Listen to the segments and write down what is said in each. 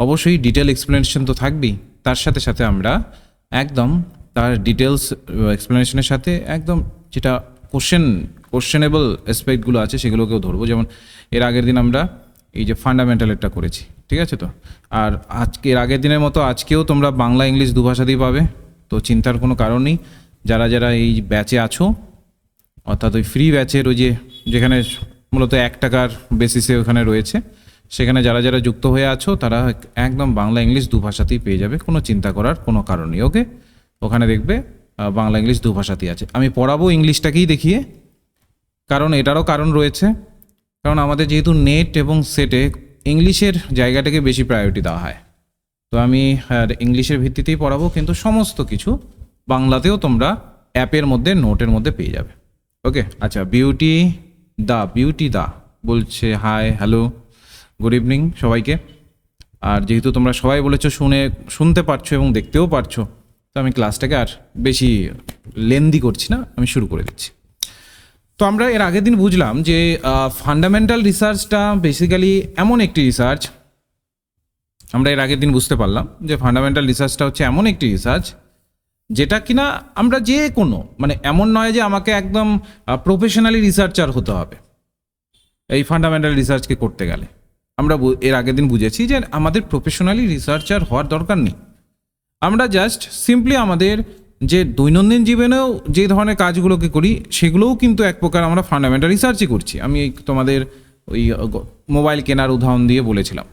অবশ্যই detail explanation তো থাকবেই, তার সাথে সাথে আমরা একদম তার ডিটেলস এক্সপ্লেনেশনের সাথে একদম যেটা কোশ্চেনেবল অ্যাসপেক্টগুলো আছে সেগুলোকেও ধরবো। যেমন এর আগের দিন আমরা এই যে ফান্ডামেন্টালেরটা করেছি, ঠিক আছে তো। আর এর আগের দিনের মতো আজকেও তোমরা বাংলা ইংলিশ দুভাষাতেই পাবে, তো চিন্তার কোনো কারণ নেই। যারা যারা এই ব্যাচে আছো, অর্থাৎ ওই ফ্রি ব্যাচের ওই যেখানে মূলত 1 টাকার বেসিসে ওখানে রয়েছে, সেখানে যারা যারা যুক্ত হয়ে আছো তারা একদম বাংলা ইংলিশ দুভাষাতেই পেয়ে যাবে, কোনো চিন্তা করার কোনো কারণ নেই। ওকে, ওখানে দেখবে বাংলা ইংলিশ দুভাষাতেই আছে। আমি পড়াবো ইংলিশটাকেই দেখিয়ে, কারণ এটারও কারণ রয়েছে। কারণ আমাদের যেহেতু নেট এবং সেটে ইংলিশের জায়গাটাকে বেশি প্রায়োরিটি দেওয়া হয়, তো আমি ইংলিশের ভিত্তিতেই পড়াবো, কিন্তু সমস্ত কিছু বাংলাতেও তোমরা অ্যাপের মধ্যে নোটের মধ্যে পেয়ে যাবে। ওকে, আচ্ছা, বিউটি দা বলছে হাই, হ্যালো, গুড ইভিনিং সবাইকে। আর যেহেতু তোমরা সবাই বলেছো শুনতে পারছো এবং দেখতেও পারছো, তো আমি ক্লাসটাকে আর বেশি লেন্দি করছি না, আমি শুরু করে দিচ্ছি। তো আমরা এর আগের দিন বুঝলাম যে ফান্ডামেন্টাল রিসার্চটা বেসিক্যালি এমন একটি রিসার্চ, আমরা এর আগের দিন বুঝতে পারলাম যে ফান্ডামেন্টাল রিসার্চটা হচ্ছে এমন একটি রিসার্চ যেটা কিনা আমরা যে কোনো, মানে এমন নয় যে আমাকে একদম প্রফেশনালি রিসার্চার হতে হবে এই ফান্ডামেন্টাল রিসার্চকে করতে গেলে। আমরা এর আগের দিন বুঝেছি যে আমাদের প্রফেশনালি রিসার্চার হওয়ার দরকার নেই। আমরা জাস্ট সিম্পলি আমাদের যে দৈনন্দিন জীবনেও যে ধরনের কাজগুলোকে করি সেগুলোও কিন্তু এক প্রকার আমরা ফান্ডামেন্টাল রিসার্চই করছি। আমি তোমাদের ওই মোবাইল কেনার উদাহরণ দিয়ে বলেছিলাম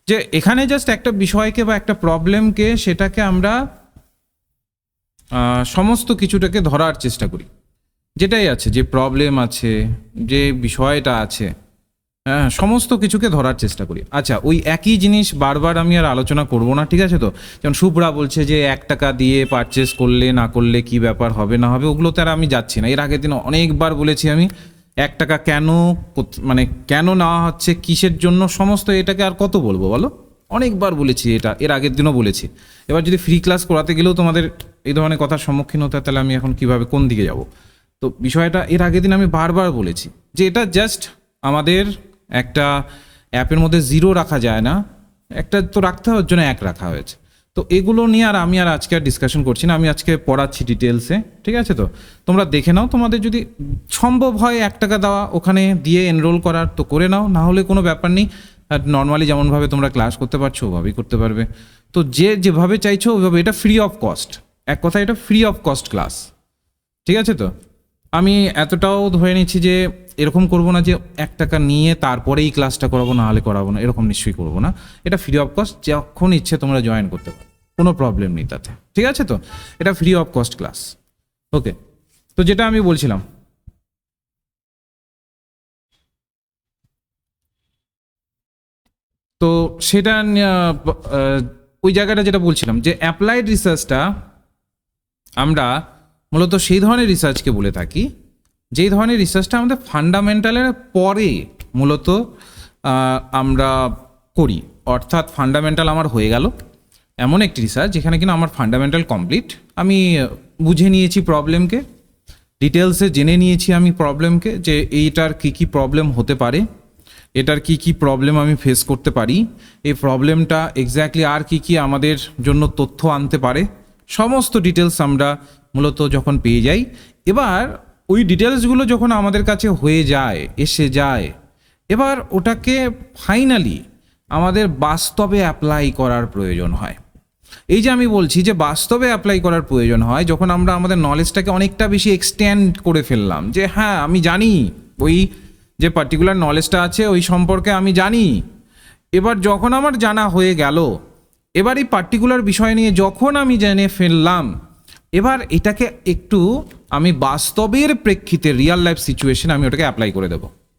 যে এখানে জাস্ট একটা বিষয়কে বা একটা প্রবলেমকে, সেটাকে আমরা সমস্ত কিছুটাকে ধরার চেষ্টা করি, যেটাই আছে, যে প্রবলেম আছে, যে বিষয়টা আছে, হ্যাঁ, সমস্ত কিছুকে ধরার চেষ্টা করি। আচ্ছা, ওই একই জিনিস বারবার আমি আর আলোচনা করব না, ঠিক আছে তো। যেমন শুভ্রা বলছে যে 1 টাকা দিয়ে পারচেস করলে না করলে কি ব্যাপার হবে না হবে, ওগুলোতে আর আমি যাচ্ছি না। এর আগের দিন অনেকবার বলেছি আমি 1 টাকা কেন, মানে কেন নেওয়া হচ্ছে, কিসের জন্য, সমস্ত এটাকে আর কত বলবো বলো, অনেকবার বলেছি এটা, এর আগের দিনও বলেছি। এবার যদি ফ্রি ক্লাস করাতে গেলেও তোমাদের এই ধরনের কথার সম্মুখীন হতে হয়, তাহলে আমি এখন কিভাবে কোন দিকে যাব। তো বিষয়টা এর আগের দিন আমি বারবার বলেছি যে এটা জাস্ট আমাদের একটা অ্যাপের মধ্যে 0 রাখা যায় না, একটা তো রাখতে হয়, ওর জন্য 1 রাখা হয়েছে। তো এগুলো নিয়ে আর আমি আর আজকে আর ডিসকাশন করছি না, আমি আজকে পড়াচ্ছি ডিটেলসে, ঠিক আছে তো। তোমরা দেখে নাও, তোমাদের যদি সম্ভব হয় 1 টাকা দেওয়া ওখানে দিয়ে এনরোল করার, তো করে নাও, না হলে কোনো ব্যাপার নেই। আর নর্মালি যেমনভাবে তোমরা ক্লাস করতে পারছো ওভাবেই করতে পারবে। তো যেভাবে চাইছো ওইভাবে, এটা ফ্রি অফ কস্ট, এক কথা এটা ফ্রি অফ কস্ট ক্লাস, ঠিক আছে তো। আমি এতটাও ধরে নিচ্ছি যে এরকম করবো না যে 1 টাকা নিয়ে তারপরেই ক্লাসটা করাবো, না হলে করাবো না, এরকম নিশ্চয়ই করবো না। এটা ফ্রি অফ কস্ট, যখন ইচ্ছে তোমরা জয়েন করতে পারো, কোনো প্রবলেম নেই তাতে, ঠিক আছে তো। এটা ফ্রি অফ কস্ট ক্লাস। ওকে, তো যেটা আমি বলছিলাম, তো সেটা ওই জায়গাটা যেটা বলছিলাম যে অ্যাপ্লাইড রিসার্চটা আমরা মূলত সেই ধরনের রিসার্চকে বলে থাকি যেই ধরনের রিসার্চটা আমাদের ফান্ডামেন্টালের পরে মূলত আমরা করি। অর্থাৎ ফান্ডামেন্টাল আমার হয়ে গেল, এমন একটি রিসার্চ যেখানে কিনা আমার ফান্ডামেন্টাল কমপ্লিট, আমি বুঝে নিয়েছি প্রবলেমকে, ডিটেলসে জেনে নিয়েছি আমি প্রবলেমকে, যে এইটার কী কী প্রবলেম হতে পারে, এটার কি কি প্রবলেম আমি ফেস করতে পারি, এই প্রবলেমটা এক্স্যাক্টলি আর কি কি আমাদের জন্য তথ্য আনতে পারে, সমস্ত ডিটেলস আমরা মূলত যখন পেয়ে যাই, এবার ওই ডিটেলসগুলো যখন আমাদের কাছে হয়ে যায়, এসে যায়, এবার ওটাকে ফাইনালি আমাদের বাস্তবে অ্যাপ্লাই করার প্রয়োজন হয়। এই যে আমি বলছি যে বাস্তবে অ্যাপ্লাই করার প্রয়োজন হয় যখন আমরা আমাদের নলেজটাকে অনেকটা বেশি এক্সটেন্ড করে ফেললাম, যে হ্যাঁ আমি জানি, ওই যে পার্টিকুলার নলেজটা আছে ওই সম্পর্কে আমি জানি। এবার যখন আমার জানা হয়ে গেল, এবার এই পার্টিকুলার বিষয় নিয়ে যখন আমি জেনে ফেললাম, এবার এটাকে একটু আমি বাস্তবের প্রেক্ষিতে, রিয়াল লাইফ সিচুয়েশন আমি ওটাকে অ্যাপ্লাই করে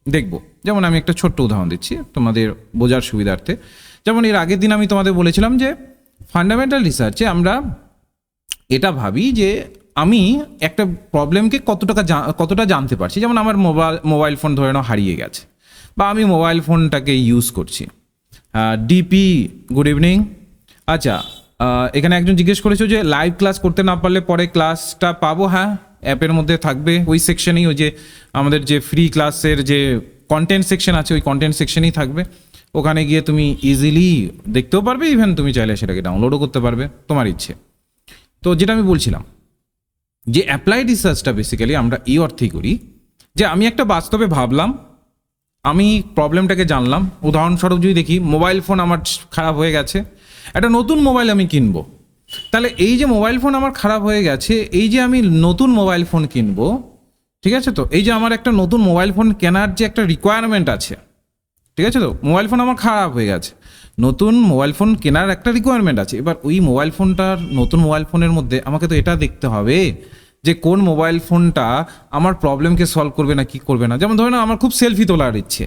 দেখব। যেমন আমি একটা ছোট্ট উদাহরণ দিচ্ছি তোমাদের বোঝার সুবিধার্থে। যেমন এর আগের দিন আমি তোমাদের বলেছিলাম যে ফান্ডামেন্টাল রিসার্চে আমরা এটা ভাবি যে আমি একটা প্রবলেমকে কতটা জানতে পারছি। যেমন আমার মোবাইল ফোন ধরে নাও হারিয়ে গেছে, বা আমি মোবাইল ফোনটাকে ইউজ করছি। DP, good evening. আচ্ছা, এখানে একজন জিজ্ঞেস করেছো যে লাইভ ক্লাস করতে না পারলে পরে ক্লাসটা পাবো। হ্যাঁ, অ্যাপের মধ্যে থাকবে ওই সেকশনেই, ওই যে আমাদের যে ফ্রি ক্লাসের যে কন্টেন্ট সেকশন আছে ওই কন্টেন্ট সেকশনেই থাকবে। ওখানে গিয়ে তুমি ইজিলি দেখতেও পারবে, ইভেন তুমি চাইলে সেটাকে ডাউনলোডও করতে পারবে, তোমার ইচ্ছে। তো যেটা আমি বলছিলাম যে অ্যাপ্লাইড রিসার্চটা বেসিক্যালি আমরা এই অর্থেই করি যে আমি একটা বাস্তবে ভাবলাম, আমি প্রবলেমটাকে জানলাম। উদাহরণস্বরূপ যদি দেখি, মোবাইল ফোন আমার খারাপ হয়ে গেছে, একটা নতুন মোবাইল আমি কিনবো। তাহলে এই যে মোবাইল ফোন আমার খারাপ হয়ে গেছে, এই যে আমি নতুন মোবাইল ফোন কিনবো, ঠিক আছে, তো এই যে আমার একটা নতুন মোবাইল ফোন কেনার যে একটা রিকোয়ারমেন্ট আছে, ঠিক আছে, তো মোবাইল ফোন আমার খারাপ হয়ে গেছে, নতুন মোবাইল ফোন কেনার একটা রিকোয়ারমেন্ট আছে। এবার ওই মোবাইল ফোনটার, নতুন মোবাইল ফোনের মধ্যে আমাকে তো এটা দেখতে হবে যে কোন মোবাইল ফোনটা আমার প্রবলেমকে সলভ করবে না কি করবে না। যেমন ধরে নাও আমার খুব সেলফি তোলার ইচ্ছে,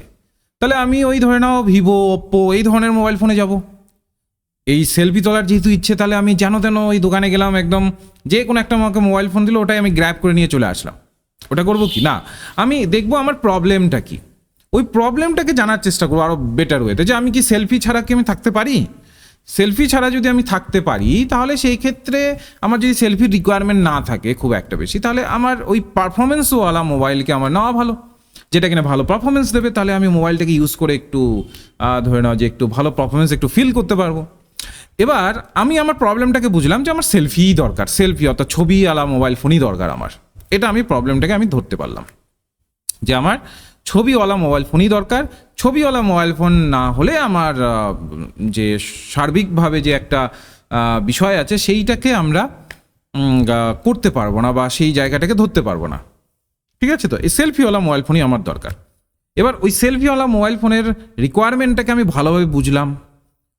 তাহলে আমি ওই ধরে নাও ভিভো, ওপ্পো এই ধরনের মোবাইল ফোনে যাব। এই সেলফি তোলার যেহেতু ইচ্ছে, তাহলে আমি যেন তেন ওই দোকানে গেলাম, একদম যে কোনো একটা আমাকে মোবাইল ফোন দিল, ওটাই আমি গ্র্যাব করে নিয়ে চলে আসলাম। ওটা করবো কি না, আমি দেখবো আমার প্রবলেমটা কি, ওই প্রবলেমটাকে জানার চেষ্টা করবো আরও বেটার ওয়েতে, যে আমি কি সেলফি ছাড়া কি আমি থাকতে পারি। সেলফি ছাড়া যদি আমি থাকতে পারি, তাহলে সেই ক্ষেত্রে আমার যদি সেলফির রিকোয়ারমেন্ট না থাকে খুব একটা বেশি, তাহলে আমার ওই পারফরমেন্সওয়ালা মোবাইলকে আমার নেওয়া ভালো, যেটা কিনা ভালো পারফরমেন্স দেবে। তাহলে আমি মোবাইলটাকে ইউজ করে একটু ধরে নাও যে একটু ভালো পারফরমেন্স একটু ফিল করতে পারবো। এবার আমি আমার প্রবলেমটাকে বুঝলাম যে আমার সেলফিই দরকার, সেলফি অর্থাৎ ছবিওয়ালা মোবাইল ফোনই দরকার আমার। এটা আমি প্রবলেমটাকে আমি ধরতে পারলাম যে আমার ছবিওয়ালা মোবাইল ফোনই দরকার। ছবিওয়ালা মোবাইল ফোন না হলে আমার যে সার্বিকভাবে যে একটা বিষয় আছে সেইটাকে আমরা করতে পারবো না, বা সেই জায়গাটাকে ধরতে পারবো না, ঠিক আছে। তো এই সেলফিওয়ালা মোবাইল ফোনই আমার দরকার। এবার ওই সেলফিওয়ালা মোবাইল ফোনের রিকোয়ারমেন্টটাকে আমি ভালোভাবে বুঝলাম,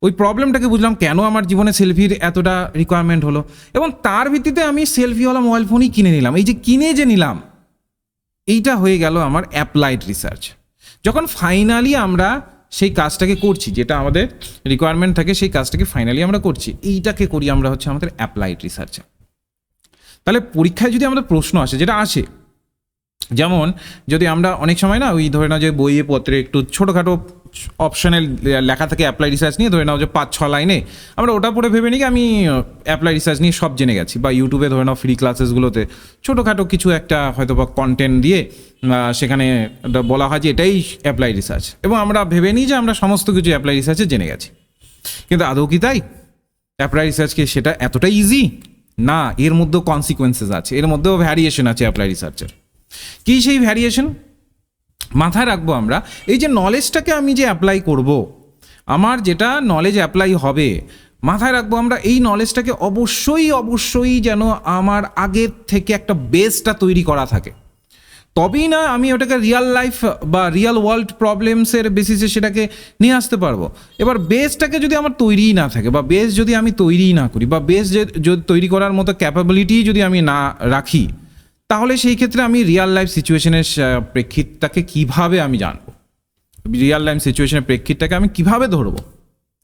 ওই প্রবলেমটাকে বুঝলাম কেন আমার জীবনে সেলফির এতটা রিকোয়ারমেন্ট হলো, এবং তার ভিত্তিতে আমি সেলফিওয়ালা মোবাইল ফোনই কিনে নিলাম। এই যে কিনে যে নিলাম, এইটা হয়ে গেল আমার অ্যাপ্লাইড রিসার্চ। যখন ফাইনালি আমরা সেই কাজটাকে করছি, যেটা আমাদের রিকোয়ারমেন্ট থাকে, সেই কাজটাকে ফাইনালি আমরা করছি, এইটাকে করি আমরা হচ্ছে আমাদের অ্যাপ্লাইড রিসার্চ। তাহলে পরীক্ষায় যদি আমাদের প্রশ্ন আসে, যেটা আসে, যেমন যদি আমরা অনেক সময় না ওই ধরে নাও যে বইয়ে পত্রে একটু ছোটোখাটো অপশনাল লেখা থাকে অ্যাপ্লাই রিসার্চ নিয়ে, ধরে নাও যে 5-6 লাইনে, আমরা ওটা পড়ে ভেবে নিই আমি অ্যাপ্লাই রিসার্চ নিয়ে সব জেনে গেছি। বা ইউটিউবে ধরে নাও ফ্রি ক্লাসেসগুলোতে ছোটোখাটো কিছু একটা হয়তো বা কন্টেন্ট দিয়ে সেখানে বলা হয় যে এটাই অ্যাপ্লাই রিসার্চ, এবং আমরা ভেবে নিই যে আমরা সমস্ত কিছু অ্যাপ্লাই রিসার্চে জেনে গেছি। কিন্তু আদৌ কি তাই? অ্যাপ্লাই রিসার্চকে সেটা এতটা ইজি না, এর মধ্যেও কনসিকোয়েন্সেস আছে, এর মধ্যেও ভ্যারিয়েশন আছে অ্যাপ্লাই রিসার্চের। কী সেই ভ্যারিয়েশন? মাথায় রাখবো আমরা, এই যে নলেজটাকে আমি যে অ্যাপ্লাই করব, আমার যেটা নলেজ অ্যাপ্লাই হবে, মাথায় রাখবো আমরা এই নলেজটাকে অবশ্যই অবশ্যই যেন আমার আগের থেকে একটা বেসটা তৈরি করা থাকে, তবেই না আমি ওটাকে রিয়াল লাইফ বা রিয়াল ওয়ার্ল্ড প্রবলেমসের বেসিসে সেটাকে নিয়ে আসতে পারবো। এবার বেসটাকে যদি আমার তৈরিই না থাকে, বা বেস যদি আমি তৈরিই না করি, বা বেস যদি তৈরি করার মতো ক্যাপাবিলিটি যদি আমি না রাখি, তাহলে সেই ক্ষেত্রে আমি রিয়াল লাইফ সিচুয়েশনের প্রেক্ষিতটাকে কিভাবে আমি জানবো, রিয়াল লাইফ সিচুয়েশনের প্রেক্ষিতটাকে আমি কিভাবে ধরবো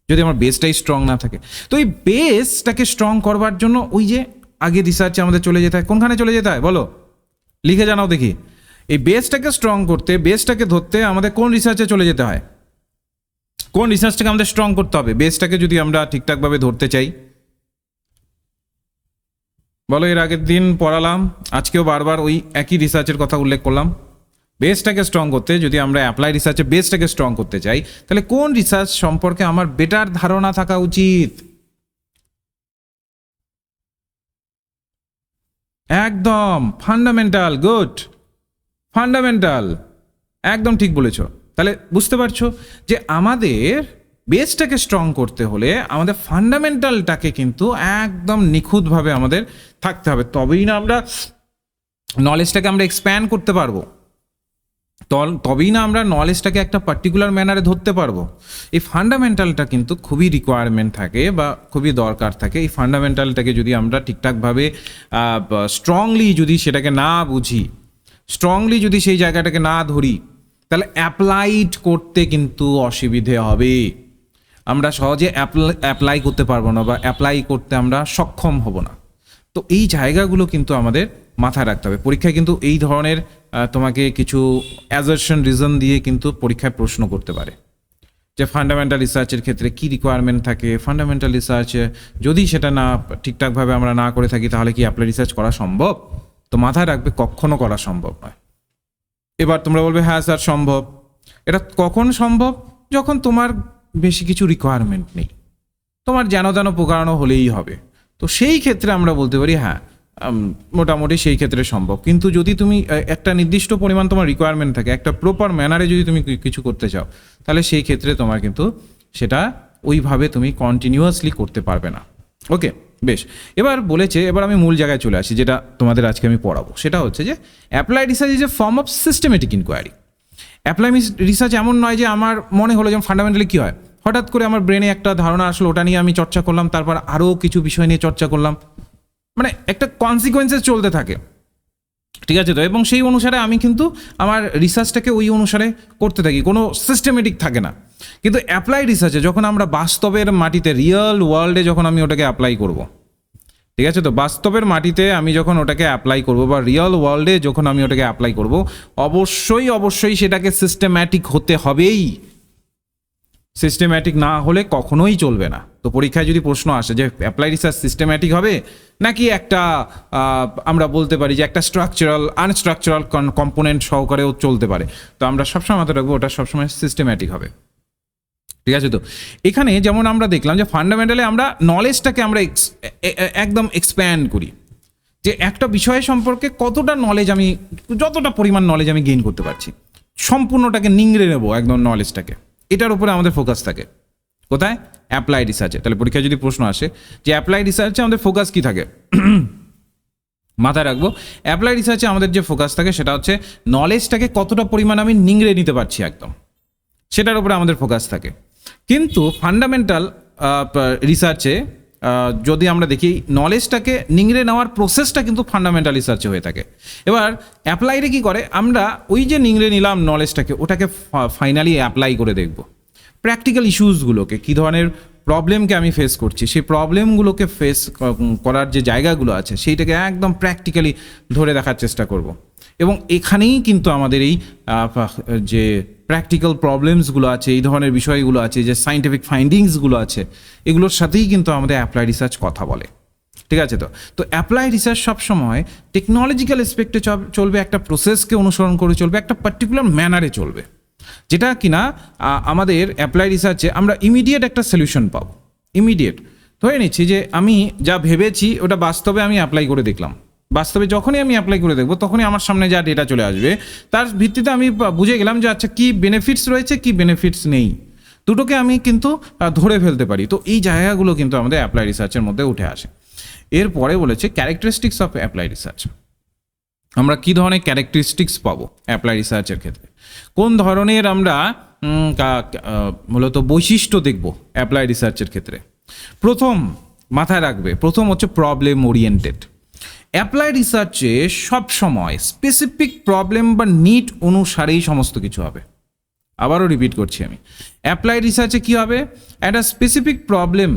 যদি আমার বেসটাই স্ট্রং না থাকে। তো এই বেসটাকে স্ট্রং করবার জন্য ওই যে আগে রিসার্চে আমাদের চলে যেতে হয়, কোনখানে চলে যেতে হয় বলো, লিখে জানাও দেখি। এই বেসটাকে স্ট্রং করতে, বেসটাকে ধরতে আমাদের কোন রিসার্চে চলে যেতে হয়, কোন রিসার্চটাকে আমাদের স্ট্রং করতে হবে বেসটাকে যদি আমরা ঠিকঠাকভাবে ধরতে চাই? বলো, এর আগের দিন পড়ালাম, আজকেও বারবার ওই একই রিসার্চের কথা উল্লেখ করলাম। বেসটাকে স্ট্রং করতে যদি আমরা অ্যাপ্লাই রিসার্চে বেসটাকে স্ট্রং করতে চাই, তাহলে কোন রিসার্চ সম্পর্কে আমার বেটার ধারণা থাকা উচিত? একদম ফান্ডামেন্টাল, গুড, ফান্ডামেন্টাল, একদম ঠিক বলেছো। তাহলে বুঝতে পারছো যে আমাদের বেসটাকে স্ট্রং করতে হলে আমাদের ফান্ডামেন্টালটাকে কিন্তু একদম নিখুঁতভাবে আমাদের থাকতে হবে, তবেই না আমরা নলেজটাকে আমরা এক্সপ্যান্ড করতে পারবো, তবেই না আমরা নলেজটাকে একটা পার্টিকুলার ম্যানারে ধরতে পারবো। এই ফান্ডামেন্টালটা কিন্তু খুবই রিকোয়ারমেন্ট থাকে বা খুবই দরকার থাকে। এই ফান্ডামেন্টালটাকে যদি আমরা ঠিকঠাকভাবে স্ট্রংলি যদি সেটাকে না বুঝি, স্ট্রংলি যদি সেই জায়গাটাকে না ধরি, তাহলে অ্যাপ্লাইড করতে কিন্তু অসুবিধে হবে, আমরা সহজে অ্যাপ্লাই করতে পারবো না, বা অ্যাপ্লাই করতে আমরা সক্ষম হব না। তো এই জায়গাগুলো কিন্তু আমাদের মাথায় রাখতে হবে। পরীক্ষায় কিন্তু এই ধরনের তোমাকে কিছু অ্যাজারশন রিজন দিয়ে কিন্তু পরীক্ষায় প্রশ্ন করতে পারে যে ফান্ডামেন্টাল রিসার্চের ক্ষেত্রে কী রিকোয়ারমেন্ট থাকে, ফান্ডামেন্টাল রিসার্চ যদি সেটা না ঠিকঠাকভাবে আমরা না করে থাকি, তাহলে কি অ্যাপ্লাই রিসার্চ করা সম্ভব? তো মাথায় রাখবে, কখনো করা সম্ভব নয়। এবার তোমরা বলবে হ্যাঁ স্যার সম্ভব। এটা কখন সম্ভব? যখন তোমার বেশি কিছু রিকোয়ারমেন্ট নেই, তোমার যেন তেন প্রকারণ হলেই হবে, তো সেই ক্ষেত্রে আমরা বলতে পারি হ্যাঁ মোটামুটি সেই ক্ষেত্রে সম্ভব। কিন্তু যদি তুমি একটা নির্দিষ্ট পরিমাণ তোমার রিকোয়ারমেন্ট থাকে, একটা প্রপার ম্যানারে যদি তুমি কিছু করতে চাও, তাহলে সেই ক্ষেত্রে তোমার কিন্তু সেটা ওইভাবে তুমি কন্টিনিউয়াসলি করতে পারবে না। ওকে, বেশ। এবার বলেছে, এবার আমি মূল জায়গায় চলে আসি, যেটা তোমাদের আজকে আমি পড়াবো, সেটা হচ্ছে যে applied research is a form of systematic inquiry. Apply research এমন নয় যে আমার মনে হলো, যেমন ফান্ডামেন্টালি কী হয়, হঠাৎ করে আমার ব্রেনে একটা ধারণা আসলো, ওটা নিয়ে আমি চর্চা করলাম, তারপর আরও কিছু বিষয় নিয়ে চর্চা করলাম, মানে একটা কনসিকোয়েন্সেস চলতে থাকে, ঠিক আছে তো। এবং সেই অনুসারে আমি কিন্তু আমার রিসার্চটাকে ওই অনুসারে করতে থাকি, কোনো সিস্টেমেটিক থাকে না। কিন্তু অ্যাপ্লাই রিসার্চে যখন আমরা বাস্তবের মাটিতে, রিয়েল ওয়ার্ল্ডে যখন আমি ওটাকে অ্যাপ্লাই করব, ঠিক আছে তো, বাস্তবের মাটিতে আমি যখন ওটাকে অ্যাপ্লাই করব বা রিয়েল ওয়ার্ল্ডে যখন আমি ওটাকে অ্যাপ্লাই করব, অবশ্যই সেটাকে সিস্টেম্যাটিক হতে হবেই। সিস্টেম্যাটিক না হলে কখনোই চলবে না। তো পরীক্ষায় যদি প্রশ্ন আসে যে অ্যাপ্লাই রিসার্চ সিস্টেম্যাটিক হবে নাকি একটা আমরা বলতে পারি যে একটা স্ট্রাকচারাল আনস্ট্রাকচারাল কম্পোনেন্ট সহকারেও চলতে পারে, তো আমরা সবসময় মাথায় রাখবো ওটা সবসময় সিস্টেম্যাটিক হবে, ঠিক আছে তো। এখানে যেমন আমরা দেখলাম যে ফান্ডামেন্টালি আমরা নলেজটাকে আমরা একদম এক্সপ্যান্ড করি, যে একটা বিষয় সম্পর্কে কতটা নলেজ আমি, যতটা পরিমাণ নলেজ আমি গেইন করতে পারছি, সম্পূর্ণটাকে নিংড়ে নেবো একদম নলেজটাকে, এটার উপরে আমাদের ফোকাস থাকে। কোথায়? অ্যাপ্লাই রিসার্চে। তাহলে পরীক্ষায় যদি প্রশ্ন আসে যে অ্যাপ্লাই রিসার্চে আমাদের ফোকাস কী থাকে, মাথায় রাখবো অ্যাপ্লাই রিসার্চে আমাদের যে ফোকাস থাকে সেটা হচ্ছে নলেজটাকে কতটা পরিমাণ আমি নিংড়ে নিতে পারছি একদম, সেটার উপরে আমাদের ফোকাস থাকে। কিন্তু ফান্ডামেন্টাল রিসার্চে যদি আমরা দেখি, নলেজটাকে নিংড়ে নেওয়ার প্রসেসটা কিন্তু ফান্ডামেন্টাল রিসার্চে হয়ে থাকে। এবার অ্যাপ্লাইরে কী করে, আমরা ওই যে নিংড়ে নিলাম নলেজটাকে, ওটাকে ফাইনালি অ্যাপ্লাই করে দেখব প্র্যাকটিক্যাল ইস্যুসগুলোকে, কী ধরনের প্রবলেমকে আমি ফেস করছি, সেই প্রবলেমগুলোকে ফেস করার যে জায়গাগুলো আছে সেইটাকে একদম প্র্যাকটিক্যালি ধরে দেখার চেষ্টা করব। এবং এখানেই কিন্তু আমাদের এই যে প্র্যাকটিক্যাল প্রবলেমসগুলো আছে, এই ধরনের বিষয়গুলো আছে, যে সায়েন্টিফিক ফাইন্ডিংসগুলো আছে, এগুলোর সাথেই কিন্তু আমাদের অ্যাপ্লাই রিসার্চ কথা বলে, ঠিক আছে তো। তো অ্যাপ্লাই রিসার্চ সবসময় টেকনোলজিক্যাল এসপেক্টে চলবে, একটা প্রসেসকে অনুসরণ করে চলবে, একটা পার্টিকুলার ম্যানারে চলবে, যেটা কিনা আমাদের অ্যাপ্লাই রিসার্চে আমরা ইমিডিয়েট একটা সলিউশন পাবো। ইমিডিয়েট ধরে নিচ্ছি যে আমি যা ভেবেছি ওটা বাস্তবে আমি অ্যাপ্লাই করে দেখলাম, বাস্তবে যখনই আমি অ্যাপ্লাই করে দেখবো তখনই আমার সামনে যা ডেটা চলে আসবে তার ভিত্তিতে আমি বুঝে গেলাম যে আচ্ছা কী বেনিফিটস রয়েছে, কী বেনিফিটস নেই, দুটোকে আমি কিন্তু ধরে ফেলতে পারি। তো এই জায়গাগুলো কিন্তু আমাদের অ্যাপ্লাই রিসার্চের মধ্যে উঠে আসে। এরপরে বলেছে ক্যারেক্টারিস্টিক্স অফ অ্যাপ্লাই রিসার্চ। আমরা কী ধরনের ক্যারেক্টারিস্টিক্স পাবো অ্যাপ্লাই রিসার্চের ক্ষেত্রে, কোন ধরনের আমরা মূলত বৈশিষ্ট্য দেখব অ্যাপ্লাই রিসার্চের ক্ষেত্রে। প্রথম মাথায় রাখবে, প্রথম হচ্ছে প্রবলেম ওরিয়েন্টেড। অ্যাপ্লাই রিসার্চে সবসময় স্পেসিফিক প্রবলেম বা নিড অনুসারেই সমস্ত কিছু হবে। আবারও রিপিট করছি আমি, অ্যাপ্লাই রিসার্চে কী হবে, একটা স্পেসিফিক প্রবলেম,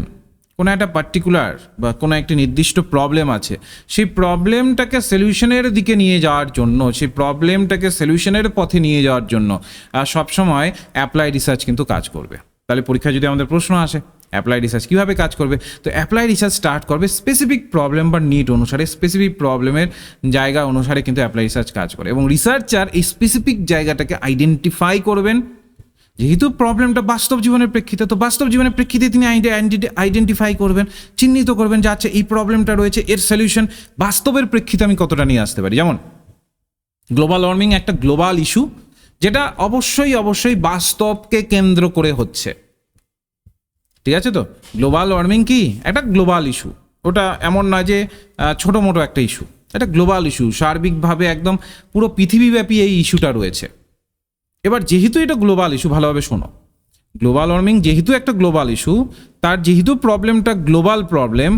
কোনো একটা পার্টিকুলার বা কোনো একটি নির্দিষ্ট প্রবলেম আছে, সেই প্রবলেমটাকে সলিউশনের দিকে নিয়ে যাওয়ার জন্য, সেই প্রবলেমটাকে সলিউশনের পথে নিয়ে যাওয়ার জন্য সবসময় অ্যাপ্লাই রিসার্চ কিন্তু কাজ করবে। তাহলে পরীক্ষায় যদি আমাদের প্রশ্ন আসে অ্যাপ্লাই রিসার্চ কীভাবে কাজ করবে, তো অ্যাপ্লাই রিসার্চ স্টার্ট করবে স্পেসিফিক প্রবলেম বা নিড অনুসারে, স্পেসিফিক প্রবলেমের জায়গা অনুসারে কিন্তু অ্যাপ্লাই রিসার্চ কাজ করে। এবং রিসার্চার এই স্পেসিফিক জায়গাটাকে আইডেন্টিফাই করবেন, যেহেতু প্রবলেমটা বাস্তব জীবনের প্রেক্ষিতে, তো বাস্তব জীবনের প্রেক্ষিতে তিনি আইডেন্টিফাই করবেন, চিহ্নিত করবেন যে আচ্ছা এই প্রবলেমটা রয়েছে, এর সলিউশন বাস্তবের প্রেক্ষিতে আমি কতটা নিয়ে আসতে পারি। যেমন গ্লোবাল ওয়ার্মিং একটা গ্লোবাল ইস্যু, যেটা অবশ্যই বাস্তবকে কেন্দ্র করে হচ্ছে, ঠিক আছে তো। গ্লোবাল ওয়ার্মিং কি একটা গ্লোবাল ইস্যু, ওটা এমন নয় যে ছোটো মোটো একটা ইস্যু, এটা গ্লোবাল ইস্যু, সার্বিকভাবে একদম পুরো পৃথিবীব্যাপী এই ইস্যুটা রয়েছে। এবার যেহেতু এটা গ্লোবাল ইস্যু, ভালোভাবে শোনো, গ্লোবাল ওয়ার্মিং যেহেতু একটা গ্লোবাল ইস্যু, তার যেহেতু প্রবলেমটা গ্লোবাল প্রবলেম,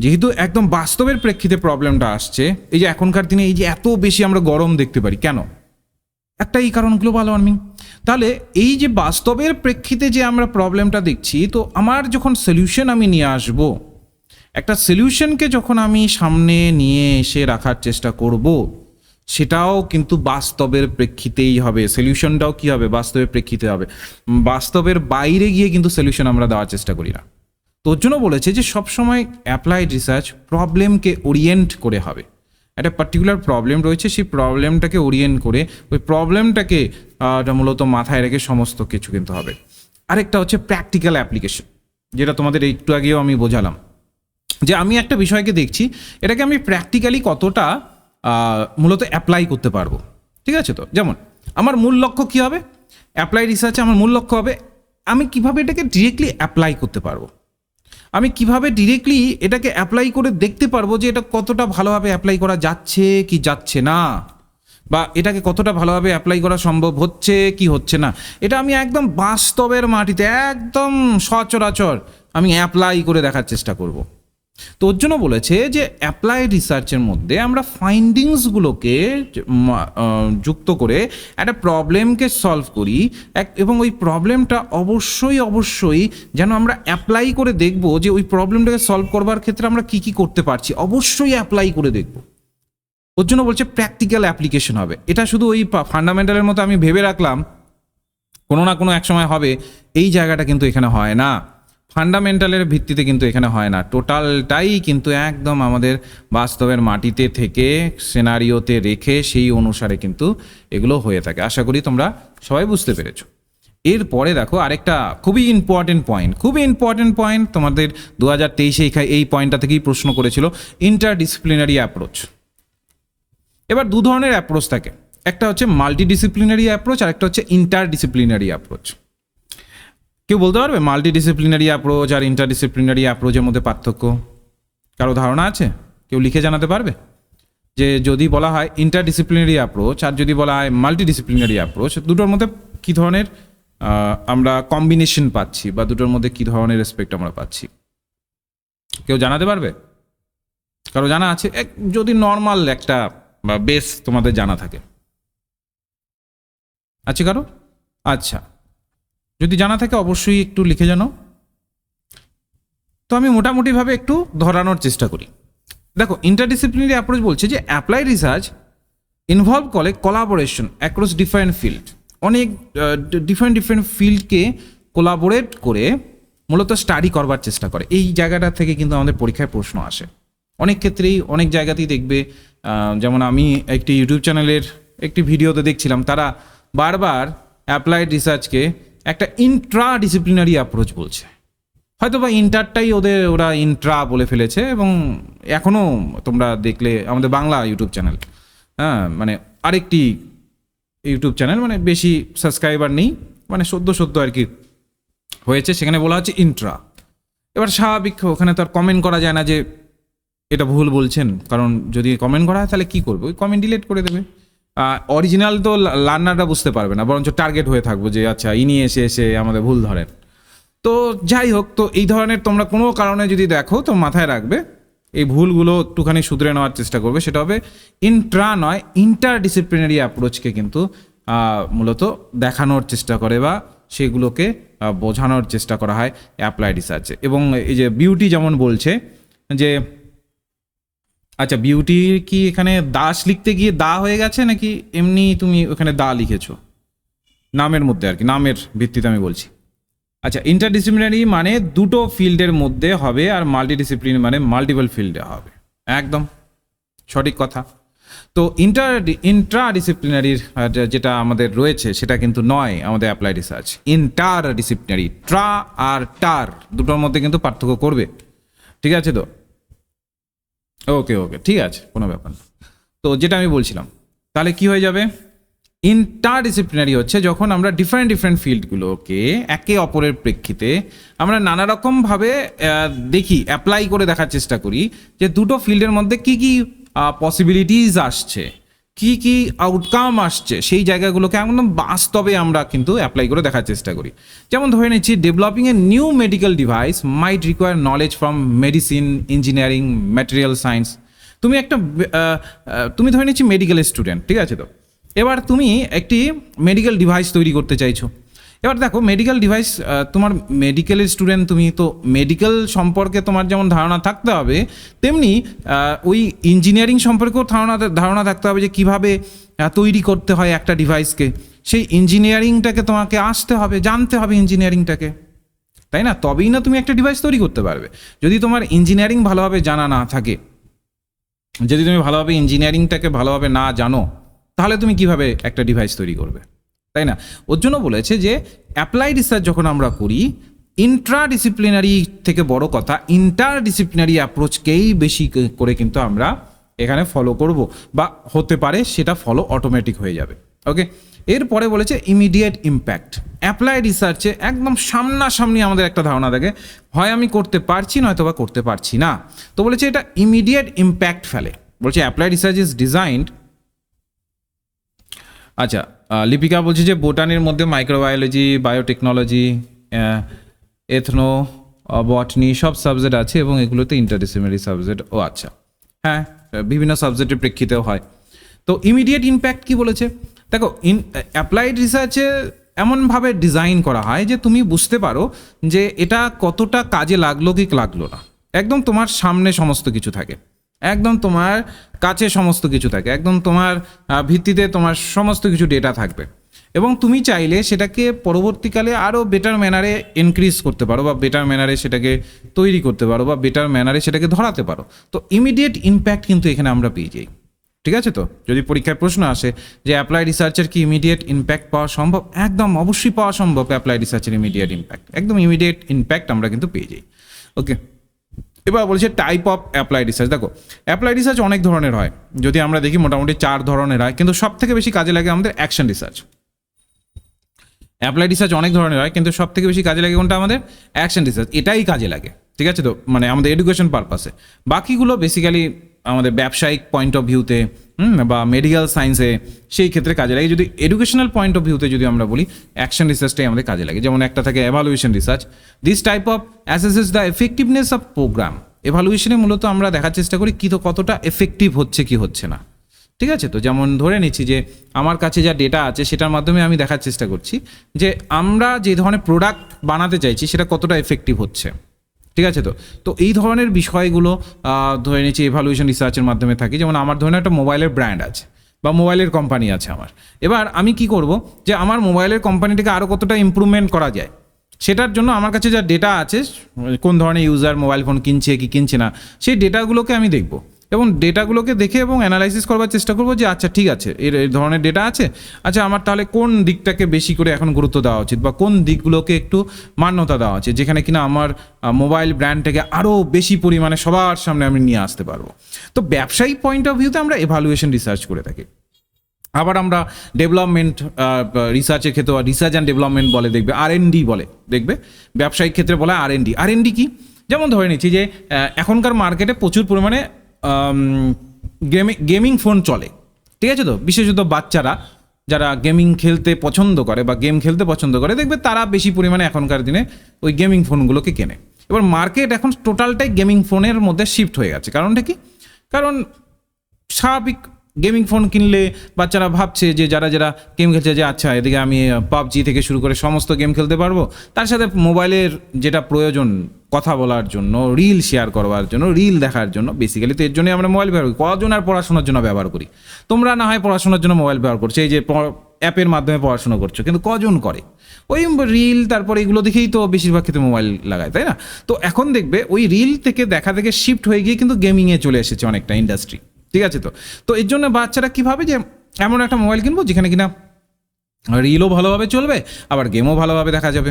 যেহেতু একদম বাস্তবের প্রেক্ষিতে প্রবলেমটা আসছে, এই যে এখনকার দিনে এই যে এত বেশি আমরা গরম দেখতে পারি, কেন? একটা এই কারণ গ্লোবাল ওয়ার্মিং। তাহলে এই যে বাস্তবের প্রেক্ষিতে যে আমরা প্রবলেমটা দেখছি, তো আমার যখন সলিউশন আমি নিয়ে আসবো, একটা সলিউশনকে যখন আমি সামনে নিয়ে এসে রাখার চেষ্টা করব, সেটাও কিন্তু বাস্তবের প্রেক্ষিতেই হবে। সলিউশনটাও কী হবে? বাস্তবের প্রেক্ষিতে হবে। বাস্তবের বাইরে গিয়ে কিন্তু সলিউশন আমরা দেওয়ার চেষ্টা করি না। তোর জন্য বলেছে যে সবসময় অ্যাপ্লাইড রিসার্চ প্রবলেমকে ওরিয়েন্ট করে হবে। একটা পার্টিকুলার প্রবলেম রয়েছে, সেই প্রবলেমটাকে ওরিয়েন্ট করে ওই প্রবলেমটাকে মূলত মাথায় রেখে সমস্ত কিছু কিন্তু হবে। আরেকটা হচ্ছে প্র্যাকটিক্যাল অ্যাপ্লিকেশন, যেটা তোমাদের একটু আগেও আমি বোঝালাম, যে আমি একটা বিষয়কে দেখছি এটাকে আমি প্র্যাকটিক্যালি কতটা মূলত অ্যাপ্লাই করতে পারবো। ঠিক আছে, তো যেমন আমার মূল লক্ষ্য কী হবে, অ্যাপ্লাই রিসার্চে আমার মূল লক্ষ্য হবে আমি কিভাবে এটাকে ডিরেক্টলি অ্যাপ্লাই করতে পারবো, আমি কিভাবে ডিরেক্টলি এটাকে অ্যাপ্লাই করে দেখতে পারবো যে এটা কতটা ভালোভাবে অ্যাপ্লাই করা যাচ্ছে কি যাচ্ছে না, বা এটাকে কতটা ভালোভাবে অ্যাপ্লাই করা সম্ভব হচ্ছে কি হচ্ছে না। এটা আমি একদম বাস্তবের মাটিতে একদম সচরাচর আমি অ্যাপ্লাই করে দেখার চেষ্টা করব। তো ওর জন্য বলেছে যে অ্যাপ্লাইড রিসার্চের মধ্যে আমরা ফাইন্ডিংসগুলোকে যুক্ত করে একটা প্রবলেমকে সলভ করি, এবং ওই প্রবলেমটা অবশ্যই যেন আমরা অ্যাপ্লাই করে দেখব যে ওই প্রবলেমটাকে সলভ করবার ক্ষেত্রে আমরা কি কি করতে পারছি, অবশ্যই অ্যাপ্লাই করে দেখব। ওর জন্য বলছে প্র্যাকটিক্যাল অ্যাপ্লিকেশন হবে। এটা শুধু ওই ফান্ডামেন্টালের মতো আমি ভেবে রাখলাম কোনো না কোনো এক সময় হবে, এই জায়গাটা কিন্তু এখানে হয় না। ফান্ডামেন্টালের ভিত্তিতে কিন্তু এখানে হয় না, টোটালটাই কিন্তু একদম আমাদের বাস্তবের মাটিতে থেকে সিনারিওতে রেখে সেই অনুসারে কিন্তু এগুলো হয়ে থাকে। আশা করি তোমরা সবাই বুঝতে পেরেছো। এরপরে দেখো আরেকটা খুবই ইম্পর্টেন্ট পয়েন্ট তোমাদের 2023 এই পয়েন্টটা থেকেই প্রশ্ন করেছিল, ইন্টারডিসিপ্লিনারি অ্যাপ্রোচ। এবার দু ধরনের অ্যাপ্রোচ থাকে, একটা হচ্ছে মাল্টিডিসিপ্লিনারি অ্যাপ্রোচ আর একটা হচ্ছে ইন্টারডিসিপ্লিনারি অ্যাপ্রোচ। কেউ বলতে পারবে মাল্টিডিসিপ্লিনারি অ্যাপ্রোচ আর ইন্টারডিসিপ্লিনারি অ্যাপ্রোচের মধ্যে পার্থক্য? কারো ধারণা আছে? কেউ লিখে জানাতে পারবে যে যদি বলা হয় ইন্টারডিসিপ্লিনারি অ্যাপ্রোচ আর যদি বলা হয় মাল্টিডিসিপ্লিনারি অ্যাপ্রোচ, দুটোর মধ্যে কী ধরনের আমরা কম্বিনেশন পাচ্ছি বা দুটোর মধ্যে কী ধরনের রেসপেক্ট আমরা পাচ্ছি? কেউ জানাতে পারবে? কারো জানা আছে? যদি নর্মাল একটা বা বেস তোমাদের জানা থাকে, আছে কারো? আচ্ছা, যদি জানা থাকে অবশ্যই একটু লিখে জানো। তো আমি মোটামুটিভাবে একটু ধরানোর চেষ্টা করি। দেখো, ইন্টারডিসিপ্লিনারি অ্যাপ্রোচ বলছে যে অ্যাপ্লাইড রিসার্চ ইনভলভ করে কোলাবোরেশন অ্যাক্রস ডিফারেন্ট ফিল্ড। অনেক ডিফারেন্ট ফিল্ডকে কোলাবোরেট করে মূলত স্টাডি করবার চেষ্টা করে। এই জায়গাটা থেকে কিন্তু আমাদের পরীক্ষায় প্রশ্ন আসে অনেক ক্ষেত্রেই, অনেক জায়গাতেই দেখবে। যেমন আমি একটি ইউটিউব চ্যানেলের একটি ভিডিওতে দেখছিলাম, তারা বারবার অ্যাপ্লাইড রিসার্চকে একটা ইন্ট্রা ডিসিপ্লিনারি অ্যাপ্রোচ বলছে। হয়তো বা ইন্টারটাই ওরা ইন্ট্রা বলে ফেলেছে, এবং এখনও তোমরা দেখলে আমাদের বাংলা ইউটিউব চ্যানেল, হ্যাঁ, মানে আরেকটি ইউটিউব চ্যানেল, মানে বেশি সাবস্ক্রাইবার নেই, মানে সদ্য আর কি হয়েছে, সেখানে বলা হচ্ছে ইন্ট্রা। এবার স্বাভাবিক ওখানে তো আর কমেন্ট করা যায় না যে এটা ভুল বলছেন, কারণ যদি কমেন্ট করা হয় তাহলে কী করবে, ওই কমেন্ট ডিলিট করে দেবে। অরিজিনাল তো লার্নাররা বুঝতে পারবে না, বরঞ্চ টার্গেট হয়ে থাকবো যে আচ্ছা ইনি এসে আমাদের ভুল ধরেন। তো যাই হোক, তো এই ধরনের তোমরা কোনো কারণে যদি দেখো তো মাথায় রাখবে, এই ভুলগুলো একটুখানি শুধরে নেওয়ার চেষ্টা করবে। সেটা হবে ইন্ট্রা নয়, ইন্টারডিসিপ্লিনারি অ্যাপ্রোচকে কিন্তু মূলত দেখানোর চেষ্টা করে বা সেগুলোকে বোঝানোর চেষ্টা করা হয় অ্যাপ্লাইড রিসার্চে। এবং এই যে বিউটি যেমন বলছে যে আচ্ছা, বিউটি কি এখানে দাস লিখতে গিয়ে দা হয়ে গেছে নাকি এমনি তুমি ওখানে দা লিখেছো নামের মধ্যে আর কি, নামের ভিত্তিতে আমি বলছি। আচ্ছা, ইন্টারডিসিপ্লিনারি মানে দুটো ফিল্ডের মধ্যে হবে, আর মাল্টিডিসিপ্লিনারি মানে মাল্টিপল ফিল্ডে হবে। একদম সঠিক কথা। তো ইন্ট্রাডিসিপ্লিনারির যেটা আমাদের রয়েছে সেটা কিন্তু নয় আমাদের অ্যাপ্লাইড রিসার্চ, ইন্টারডিসিপ্লিনারি। ট্রা আর টার দুটোর মধ্যে কিন্তু পার্থক্য করবে, ঠিক আছে? তো ওকে ঠিক আছে, কোনো ব্যাপার না। তো যেটা আমি বলছিলাম, তাহলে কি হয়ে যাবে, ইন্টারডিসিপ্লিনারি হচ্ছে যখন আমরা ডিফারেন্ট ফিল্ডগুলোকে একে অপরের প্রেক্ষিতে আমরা নানা রকমভাবে দেখি, অ্যাপ্লাই করে দেখার চেষ্টা করি যে দুটো ফিল্ডের মধ্যে কি কি পসিবিলিটিস আসছে, কি কি আউটকাম আসছে, সেই জায়গাগুলোকে একদম বাস্তবে আমরা কিন্তু অ্যাপ্লাই করে দেখার চেষ্টা করি। যেমন ধরে নিচ্ছি, developing a new medical device might require knowledge from medicine, engineering, material science. তুমি ধরে নিচ্ছি মেডিকেল স্টুডেন্ট, ঠিক আছে? তো এবার তুমি একটি মেডিকেল ডিভাইস তৈরি করতে চাইছো। এবার দেখো, মেডিকেল ডিভাইস, তোমার মেডিকেলের স্টুডেন্ট, তুমি তো মেডিকেল সম্পর্কে তোমার যেমন ধারণা থাকতে হবে, তেমনি ওই ইঞ্জিনিয়ারিং সম্পর্কেও ধারণা থাকতে হবে যে কীভাবে তৈরি করতে হয় একটা ডিভাইসকে। সেই ইঞ্জিনিয়ারিংটাকে তোমাকে আসতে হবে, জানতে হবে ইঞ্জিনিয়ারিংটাকে, তাই না? তবেই না তুমি একটা ডিভাইস তৈরি করতে পারবে। যদি তোমার ইঞ্জিনিয়ারিং ভালোভাবে জানা না থাকে, যদি তুমি ভালোভাবে ইঞ্জিনিয়ারিংটাকে ভালোভাবে না জানো, তাহলে তুমি কিভাবে একটা ডিভাইস তৈরি করবে? তাই না? ওর জন্য বলেছে যে অ্যাপ্লাইড রিসার্চ যখন আমরা করি, ইন্ট্রাডিসিপ্লিনারি থেকে বড় কথা ইন্টারডিসিপ্লিনারি অ্যাপ্রোচকেই বেশি করে কিন্তু আমরা এখানে ফলো করব, বা হতে পারে সেটা ফলো অটোমেটিক হয়ে যাবে। ওকে, এরপরে বলেছে ইমিডিয়েট ইম্প্যাক্ট। অ্যাপ্লাইড রিসার্চে একদম সামনাসামনি আমাদের একটা ধারণা থাকে, হয় আমি করতে পারছি নয়তো বা করতে পারছি না। তো বলেছে এটা ইমিডিয়েট ইম্প্যাক্ট ফেলে। বলছে অ্যাপ্লাইড রিসার্চ ইজ ডিজাইন্ড, আচ্ছা লিপিকা বলছে যে বোটানির মধ্যে মাইক্রোবায়োলজি, বায়োটেকনোলজি, এথনো বটনি সব সাবজেক্ট আছে এবং এগুলোতে ইন্টারডিসিপ্লিনারি সাবজেক্ট। ও আচ্ছা, হ্যাঁ, বিভিন্ন সাবজেক্টের প্রেক্ষিতেও হয়। তো ইমিডিয়েট ইম্প্যাক্ট কি বলেছে? দেখো, অ্যাপ্লাইড রিসার্চে এমনভাবে ডিজাইন করা হয় যে তুমি বুঝতে পারো যে এটা কতটা কাজে লাগলো কি লাগলো না। একদম তোমার সামনে সমস্ত কিছু থাকে, একদম তোমার কাছে সমস্ত কিছু থাকে, একদম তোমার ভিত্তিতে তোমার সমস্ত কিছু ডেটা থাকবে, এবং তুমি চাইলে সেটাকে পরবর্তীকালে আরও বেটার ম্যানারে ইনক্রিজ করতে পারো, বা বেটার ম্যানারে সেটাকে তৈরি করতে পারো, বা বেটার ম্যানারে সেটাকে ধরাতে পারো। তো ইমিডিয়েট ইম্প্যাক্ট কিন্তু এখানে আমরা পেয়ে যাই। ঠিক আছে? তো যদি পরীক্ষায় প্রশ্ন আসে যে অ্যাপ্লাইড রিসার্চের কি ইমিডিয়েট ইম্প্যাক্ট পাওয়া সম্ভব, একদম অবশ্যই পাওয়া সম্ভব। অ্যাপ্লাইড রিসার্চের ইমিডিয়েট ইম্প্যাক্ট, একদম ইমিডিয়েট ইম্প্যাক্ট আমরা কিন্তু পেয়ে যাই। ওকে, এবার বলছে টাইপ অফ অ্যাপ্লাইড রিসার্চ। দেখো, অ্যাপ্লাইড রিসার্চ অনেক ধরনের হয়, যদি আমরা দেখি মোটামুটি 4 ধরনের হয়, কিন্তু সব থেকে বেশি কাজে লাগে আমাদের অ্যাকশন রিসার্চ। অ্যাপ্লাইড রিসার্চ অনেক ধরনের হয়, কিন্তু সব থেকে বেশি কাজে লাগে কোনটা? আমাদের অ্যাকশন রিসার্চ। এটাই কাজে লাগে, ঠিক আছে? তো মানে আমাদের এডুকেশন পারপাসে। বাকিগুলো বেসিক্যালি আমাদের ব্যবসায়িক পয়েন্ট অফ ভিউতে বা মেডিকেল সায়েন্সে সেই ক্ষেত্রে কাজে লাগে। যদি এডুকেশনাল পয়েন্ট অফ ভিউতে যদি আমরা বলি, অ্যাকশন রিসার্চটাই আমাদের কাজে লাগে। যেমন একটা থাকে evaluation research. This type of assesses the effectiveness of programme. এভালুয়েশনে মূলত আমরা দেখার চেষ্টা করি কি তো কতটা এফেক্টিভ হচ্ছে কি হচ্ছে না। ঠিক আছে? তো যেমন ধরে নিচ্ছি যে আমার কাছে যা ডেটা আছে সেটার মাধ্যমে আমি দেখার চেষ্টা করছি যে আমরা যে ধরনের প্রোডাক্ট বানাতে চাইছি সেটা কতটা এফেক্টিভ হচ্ছে। ঠিক আছে? তো এই ধরনের বিষয়গুলো ধরে নিচ্ছি এভালুয়েশন রিসার্চের মাধ্যমে থাকি। যেমন আমার ধরনের একটা মোবাইলের ব্র্যান্ড আছে বা মোবাইলের কোম্পানি আছে আমার। এবার আমি কি করব যে আমার মোবাইলের কোম্পানিটাকে আরও কতটা ইমপ্রুভমেন্ট করা যায়, সেটার জন্য আমার কাছে যা ডেটা আছে, কোন ধরনের ইউজার মোবাইল ফোন কিনছে কি কিনছে না, সেই ডেটাগুলোকে আমি দেখব, এবং ডেটাগুলোকে দেখে এবং অ্যানালাইসিস করবার চেষ্টা করবো যে আচ্ছা ঠিক আছে, এই ধরনের ডেটা আছে, আচ্ছা আমার তাহলে কোন দিকটাকে বেশি করে এখন গুরুত্ব দেওয়া উচিত, বা কোন দিকগুলোকে একটু মান্যতা দেওয়া উচিত, যেখানে কিনা আমার মোবাইল ব্র্যান্ডটাকে আরও বেশি পরিমাণে সবার সামনে আমি নিয়ে আসতে পারবো। তো ব্যবসায়িক পয়েন্ট অফ ভিউতে আমরা এভালুয়েশন রিসার্চ করে থাকি। আবার আমরা ডেভেলপমেন্ট রিসার্চের ক্ষেত্রে রিসার্চ অ্যান্ড ডেভেলপমেন্ট বলে, দেখবে R&D বলে, দেখবে ব্যবসায়িক ক্ষেত্রে বলা R&D কি? যেমন ধরে নিচ্ছি যে এখনকার মার্কেটে প্রচুর পরিমাণে গেমিং ফোন চলে। ঠিক আছে? তো বিশেষত বাচ্চারা যারা গেমিং খেলতে পছন্দ করে বা গেম খেলতে পছন্দ করে, দেখবে তারা বেশি পরিমাণে এখনকার দিনে ওই গেমিং ফোনগুলোকে কেনে। এবার মার্কেট এখন টোটালটাই গেমিং ফোনের মধ্যে শিফট হয়ে গেছে। কারণটা কি? কারণ স্বাভাবিক গেমিং ফোন কিনলে বাচ্চারা ভাবছে যে যারা যারা গেম খেলছে যে আচ্ছা এদিকে আমি পাবজি থেকে শুরু করে সমস্ত গেম খেলতে পারবো, তার সাথে মোবাইলের যেটা প্রয়োজন কথা বলার জন্য, রিল শেয়ার করবার জন্য, রিল দেখার জন্য, বেসিক্যালি তো এর জন্যই আমরা মোবাইল ব্যবহার করি। কজন আর পড়াশোনার জন্য ব্যবহার করি? তোমরা না হয় পড়াশোনার জন্য মোবাইল ব্যবহার করছো, এই যে অ্যাপের মাধ্যমে পড়াশোনা করছো, কিন্তু কজন করে? ওই রিল তারপরে এগুলো দেখেই তো বেশিরভাগ ক্ষেত্রে মোবাইল লাগায়, তাই না? তো এখন দেখবে ওই রিল থেকে দেখা থেকে শিফট হয়ে গিয়ে কিন্তু গেমিংয়ে চলে এসেছে অনেকটা ইন্ডাস্ট্রি। ঠিক আছে? তো এর জন্য বাচ্চারা কী ভাবে যে এমন একটা মোবাইল কিনবো যেখানে কিনা রিলও ভালোভাবে চলবে, আবার গেমও ভালোভাবে দেখা যাবে।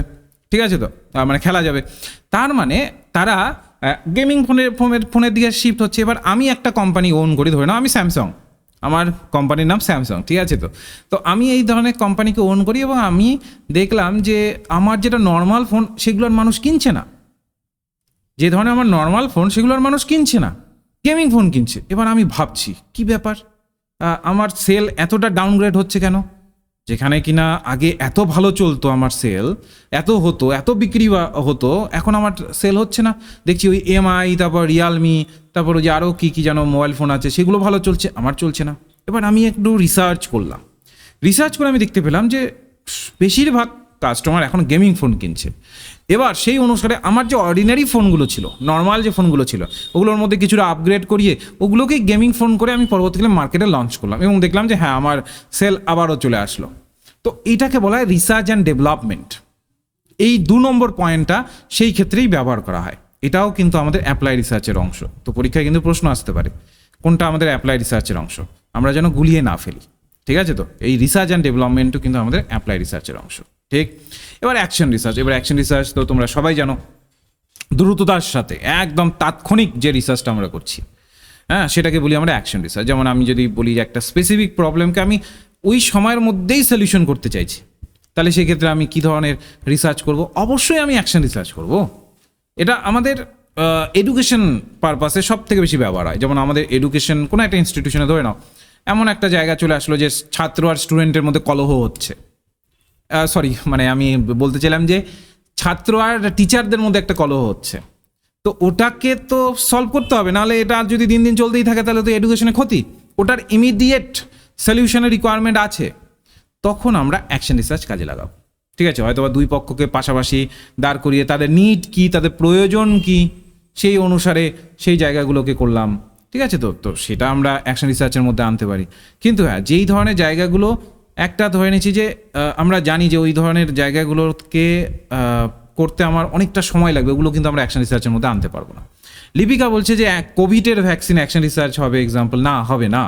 ঠিক আছে? তো মানে খেলা যাবে। তার মানে তারা গেমিং ফোনের দিকে শিফট হচ্ছে। এবার আমি একটা কোম্পানি ওন করি, ধরে নাও আমি স্যামসাং, আমার কোম্পানির নাম স্যামসাং। ঠিক আছে? তো আমি এই ধরনের কোম্পানিকে ওন করি, এবং আমি দেখলাম যে আমার যেটা নর্মাল ফোন সেগুলোর মানুষ কিনছে না, যে ধরনের আমার নর্মাল ফোন সেগুলোর মানুষ কিনছে না, গেমিং ফোন কিনছে। এবার আমি ভাবছি কি ব্যাপার, আমার সেল এতটা ডাউনগ্রেড হচ্ছে কেন? যেখানে কিনা আগে এত ভালো চলতো, আমার সেল এত হতো, এত বিক্রি হতো, এখন আমার সেল হচ্ছে না। দেখছি ওই MI, তারপর রিয়ালমি, তারপর ওই যে আরও কী কী যেন মোবাইল ফোন আছে, সেগুলো ভালো চলছে, আমার চলছে না। এবার আমি একটু রিসার্চ করলাম, রিসার্চ করে আমি দেখতে পেলাম যে বেশিরভাগ কাস্টমার এখন গেমিং ফোন কিনছে। এবার সেই অনুসারে আমার যে অর্ডিনারি ফোনগুলো ছিল, নর্মাল যে ফোনগুলো ছিল, ওগুলোর মধ্যে কিছুটা আপগ্রেড করিয়ে ওগুলোকেই গেমিং ফোন করে আমি পরবর্তীকালে মার্কেটে লঞ্চ করলাম, এবং দেখলাম যে হ্যাঁ আমার সেল আবারও চলে আসলো। তো এইটাকে বলা হয় রিসার্চ অ্যান্ড ডেভেলপমেন্ট। এই 2 নম্বর পয়েন্টটা সেই ক্ষেত্রেই ব্যবহার করা হয়। এটাও কিন্তু আমাদের অ্যাপ্লাই রিসার্চের অংশ। তো পরীক্ষায় কিন্তু প্রশ্ন আসতে পারে কোনটা আমাদের অ্যাপ্লাই রিসার্চের অংশ, আমরা যেন গুলিয়ে না ফেলি। ঠিক আছে? তো এই রিসার্চ অ্যান্ড ডেভেলপমেন্টও কিন্তু আমাদের অ্যাপ্লাই রিসার্চের অংশ। ঠিক, এবার অ্যাকশন রিসার্চ। এবার অ্যাকশন রিসার্চ তো তোমরা সবাই জানো, দ্রুততার সাথে একদম তাৎক্ষণিক যে রিসার্চটা আমরা করছি, হ্যাঁ, সেটাকে বলি আমরা অ্যাকশন রিসার্চ। যেমন আমি যদি বলি যে একটা স্পেসিফিক প্রবলেমকে আমি ওই সময়ের মধ্যেই সলিউশন করতে চাইছি, তাহলে সেক্ষেত্রে আমি কী ধরনের রিসার্চ করব? অবশ্যই আমি অ্যাকশন রিসার্চ করব। এটা আমাদের এডুকেশন পারপাসে সব থেকে বেশি ব্যবহার হয়। যেমন আমাদের এডুকেশন, কোনো একটা ইনস্টিটিউশনে ধরে নাও এমন একটা জায়গা চলে আসলো যে ছাত্র আর স্টুডেন্টের মধ্যে কলহ হচ্ছে, সরি মানে আমি বলতে চাইলাম যে ছাত্র আর টিচারদের মধ্যে একটা কলহ হচ্ছে, তো ওটাকে তো সলভ করতে হবে, নাহলে এটা যদি দিন দিন চলতেই থাকে তাহলে তো এডুকেশনে ক্ষতি। ওটার ইমিডিয়েট সলিউশনের রিকোয়ারমেন্ট আছে, তখন আমরা অ্যাকশন রিসার্চ কাজে লাগাবো। ঠিক আছে, হয়তো বা দুই পক্ষকে পাশাপাশি দাঁড় করিয়ে তাদের নিড কি, তাদের প্রয়োজন কি, সেই অনুসারে সেই জায়গাগুলোকে করলাম। ঠিক আছে, তো সেটা আমরা অ্যাকশন রিসার্চের মধ্যে আনতে পারি। কিন্তু হ্যাঁ, যেই ধরনের জায়গাগুলো একটা ধরে নিচ্ছি যে আমরা জানি যে ওই ধরনের জায়গাগুলোকে করতে আমার অনেকটা সময় লাগবে, ওগুলো কিন্তু আমরা অ্যাকশন রিসার্চের মধ্যে আনতে পারবো না। লিপিকা বলছে যে কোভিডের ভ্যাকসিন অ্যাকশন রিসার্চ হবে এক্সাম্পল, না, হবে না।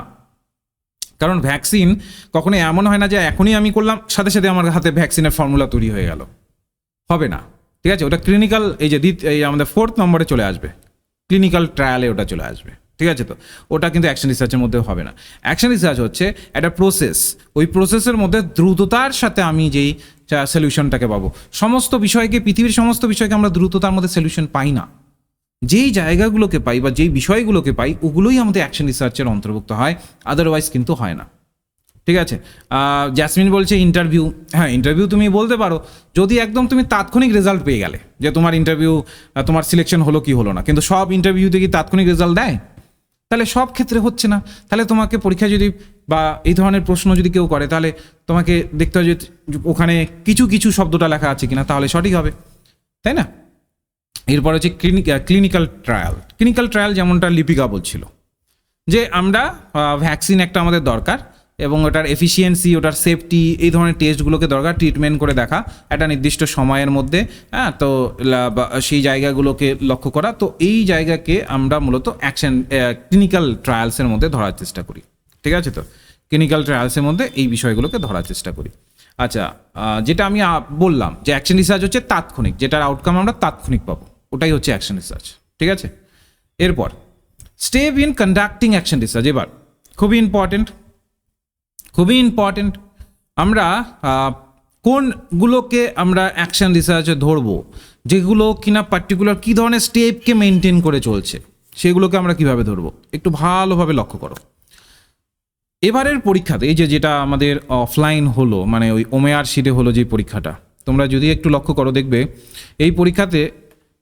কারণ ভ্যাকসিন কখনো এমন হয় না যে এখনই আমি করলাম সাথে সাথে আমার হাতে ভ্যাকসিনের ফর্মুলা তৈরি হয়ে গেল, হবে না। ঠিক আছে, ওটা ক্লিনিক্যাল, এই আমাদের 4th নম্বরে চলে আসবে, ক্লিনিক্যাল ট্রায়ালে ওটা চলে আসবে। ঠিক আছে, তো ওটা কিন্তু অ্যাকশন রিসার্চের মধ্যে হবে না। অ্যাকশন রিসার্চ হচ্ছে একটা প্রসেস, ওই প্রসেসের মধ্যে দ্রুততার সাথে আমি যেই সলিউশনটাকে পাবো। সমস্ত বিষয়কে, পৃথিবীর সমস্ত বিষয়কে আমরা দ্রুততার মধ্যে সলিউশন পাই না, যেই জায়গাগুলোকে পাই বা যেই বিষয়গুলোকে পাই ওগুলোই আমাদের অ্যাকশন রিসার্চের অন্তর্ভুক্ত হয়, আদারওয়াইজ কিন্তু হয় না। ঠিক আছে, জ্যাসমিন বলছে ইন্টারভিউ। হ্যাঁ, ইন্টারভিউ তুমি বলতে পারো যদি একদম তুমি তাৎক্ষণিক রেজাল্ট পেয়ে গেলে যে তোমার ইন্টারভিউ, তোমার সিলেকশন হলো কি হলো না, কিন্তু সব ইন্টারভিউতে কি তাৎক্ষণিক রেজাল্ট দেয়? তাহলে সব ক্ষেত্রে হচ্ছে না। তাহলে তোমাকে পরীক্ষায় যদি বা এই ধরনের প্রশ্ন যদি কেউ করে, তাহলে তোমাকে দেখতে হবে যে ওখানে কিছু কিছু শব্দটা লেখা আছে কিনা, তাহলে সঠিক হবে, তাই না? এরপর হচ্ছে ক্লিনিক্যাল ট্রায়াল। ক্লিনিক্যাল ট্রায়াল যেমনটা লিপিকা বলছিল যে আমরা ভ্যাকসিন একটা আমাদের দরকার এবং ওটার এফিসিয়েন্সি, ওটার সেফটি, এই ধরনের টেস্টগুলোকে দরকার, ট্রিটমেন্ট করে দেখা একটা নির্দিষ্ট সময়ের মধ্যে। হ্যাঁ, তো সেই জায়গাগুলোকে লক্ষ্য করা, তো এই জায়গাকে আমরা মূলত ক্লিনিক্যাল ট্রায়ালসের মধ্যে ধরার চেষ্টা করি। ঠিক আছে, তো ক্লিনিক্যাল ট্রায়ালসের মধ্যে এই বিষয়গুলোকে ধরার চেষ্টা করি। আচ্ছা, যেটা আমি বললাম যে অ্যাকশন রিসার্চ হচ্ছে তাৎক্ষণিক, যেটার আউটকাম আমরা তাৎক্ষণিক পাবো, ওটাই হচ্ছে অ্যাকশন রিসার্চ। ঠিক আছে, এরপর step in conducting action research. এবার খুবই ইম্পর্টেন্ট আমরা কোনগুলোকে আমরা অ্যাকশন রিসার্চে ধরবো, যেগুলো কিনা পার্টিকুলার কী ধরনের স্টেপকে মেনটেন করে চলছে, সেগুলোকে আমরা কিভাবে ধরবো একটু ভালোভাবে লক্ষ্য করো। এবারের পরীক্ষাতে এই যেটা আমাদের অফলাইন হলো, মানে ওই ওমেআর শিটে হলো যে পরীক্ষাটা, তোমরা যদি একটু লক্ষ্য করো দেখবে এই পরীক্ষাতে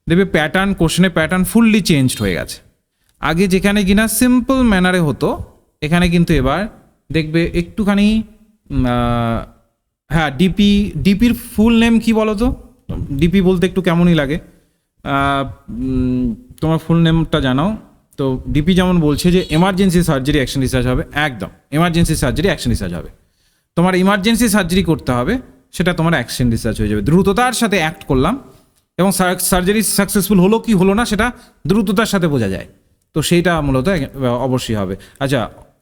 দেখবে কোশ্চেনের প্যাটার্ন ফুললি চেঞ্জড হয়ে গেছে। আগে যেখানে কিনা সিম্পল ম্যানারে হতো, এখানে কিন্তু এবার দেখবে একটুখানি, হ্যাঁ, ডিপির ফুল নেম কি বলো তো? ডিপি বলতে একটু কেমনই লাগে, তোমার ফুল নেমটা জানাও তো। ডিপি যেমন বলছে যে এমার্জেন্সি সার্জারি অ্যাকশন রিসার্চ হবে, একদম এমার্জেন্সি সার্জারি অ্যাকশন রিসার্চ হবে। তোমার ইমার্জেন্সি সার্জারি করতে হবে, সেটা তোমার অ্যাকশন রিসার্চ হয়ে যাবে। দ্রুততার সাথে অ্যাক্ট করলাম এবং সার্জারি সাকসেসফুল হলো কি হলো না সেটা দ্রুততার সাথে বোঝা যায়, তো সেইটা মূলত অবশ্যই হবে। আচ্ছা,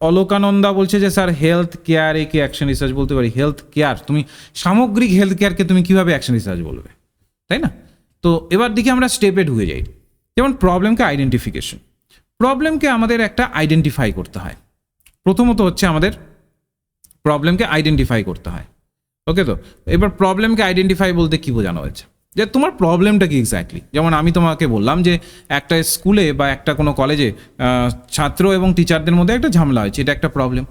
অলোকানন্দা বলছে যে স্যার হেলথ কেয়ারে কি অ্যাকশন রিসার্চ বলতে পারি? হেলথ কেয়ার, তুমি সামগ্রিক হেলথ কেয়ারকে তুমি কীভাবে অ্যাকশন রিসার্চ বলবে, তাই না? তো এবার দেখি আমরা স্টেপে ঢুকে যাই। যেমন প্রবলেমকে আইডেন্টিফিকেশন, প্রবলেমকে আমাদের একটা আইডেন্টিফাই করতে হয়। প্রথমত হচ্ছে আমাদের প্রবলেমকে আইডেন্টিফাই করতে হয়। ওকে, তো এবার প্রবলেমকে আইডেন্টিফাই বলতে কী বোঝানো হয়েছে, যে তোমার প্রবলেমটা কি এক্স্যাক্টলি। যেমন আমি তোমাকে বললাম যে একটা স্কুলে বা একটা কোনো কলেজে ছাত্র এবং টিচারদের মধ্যে একটা ঝামেলা হয়েছে, এটা একটা প্রবলেম।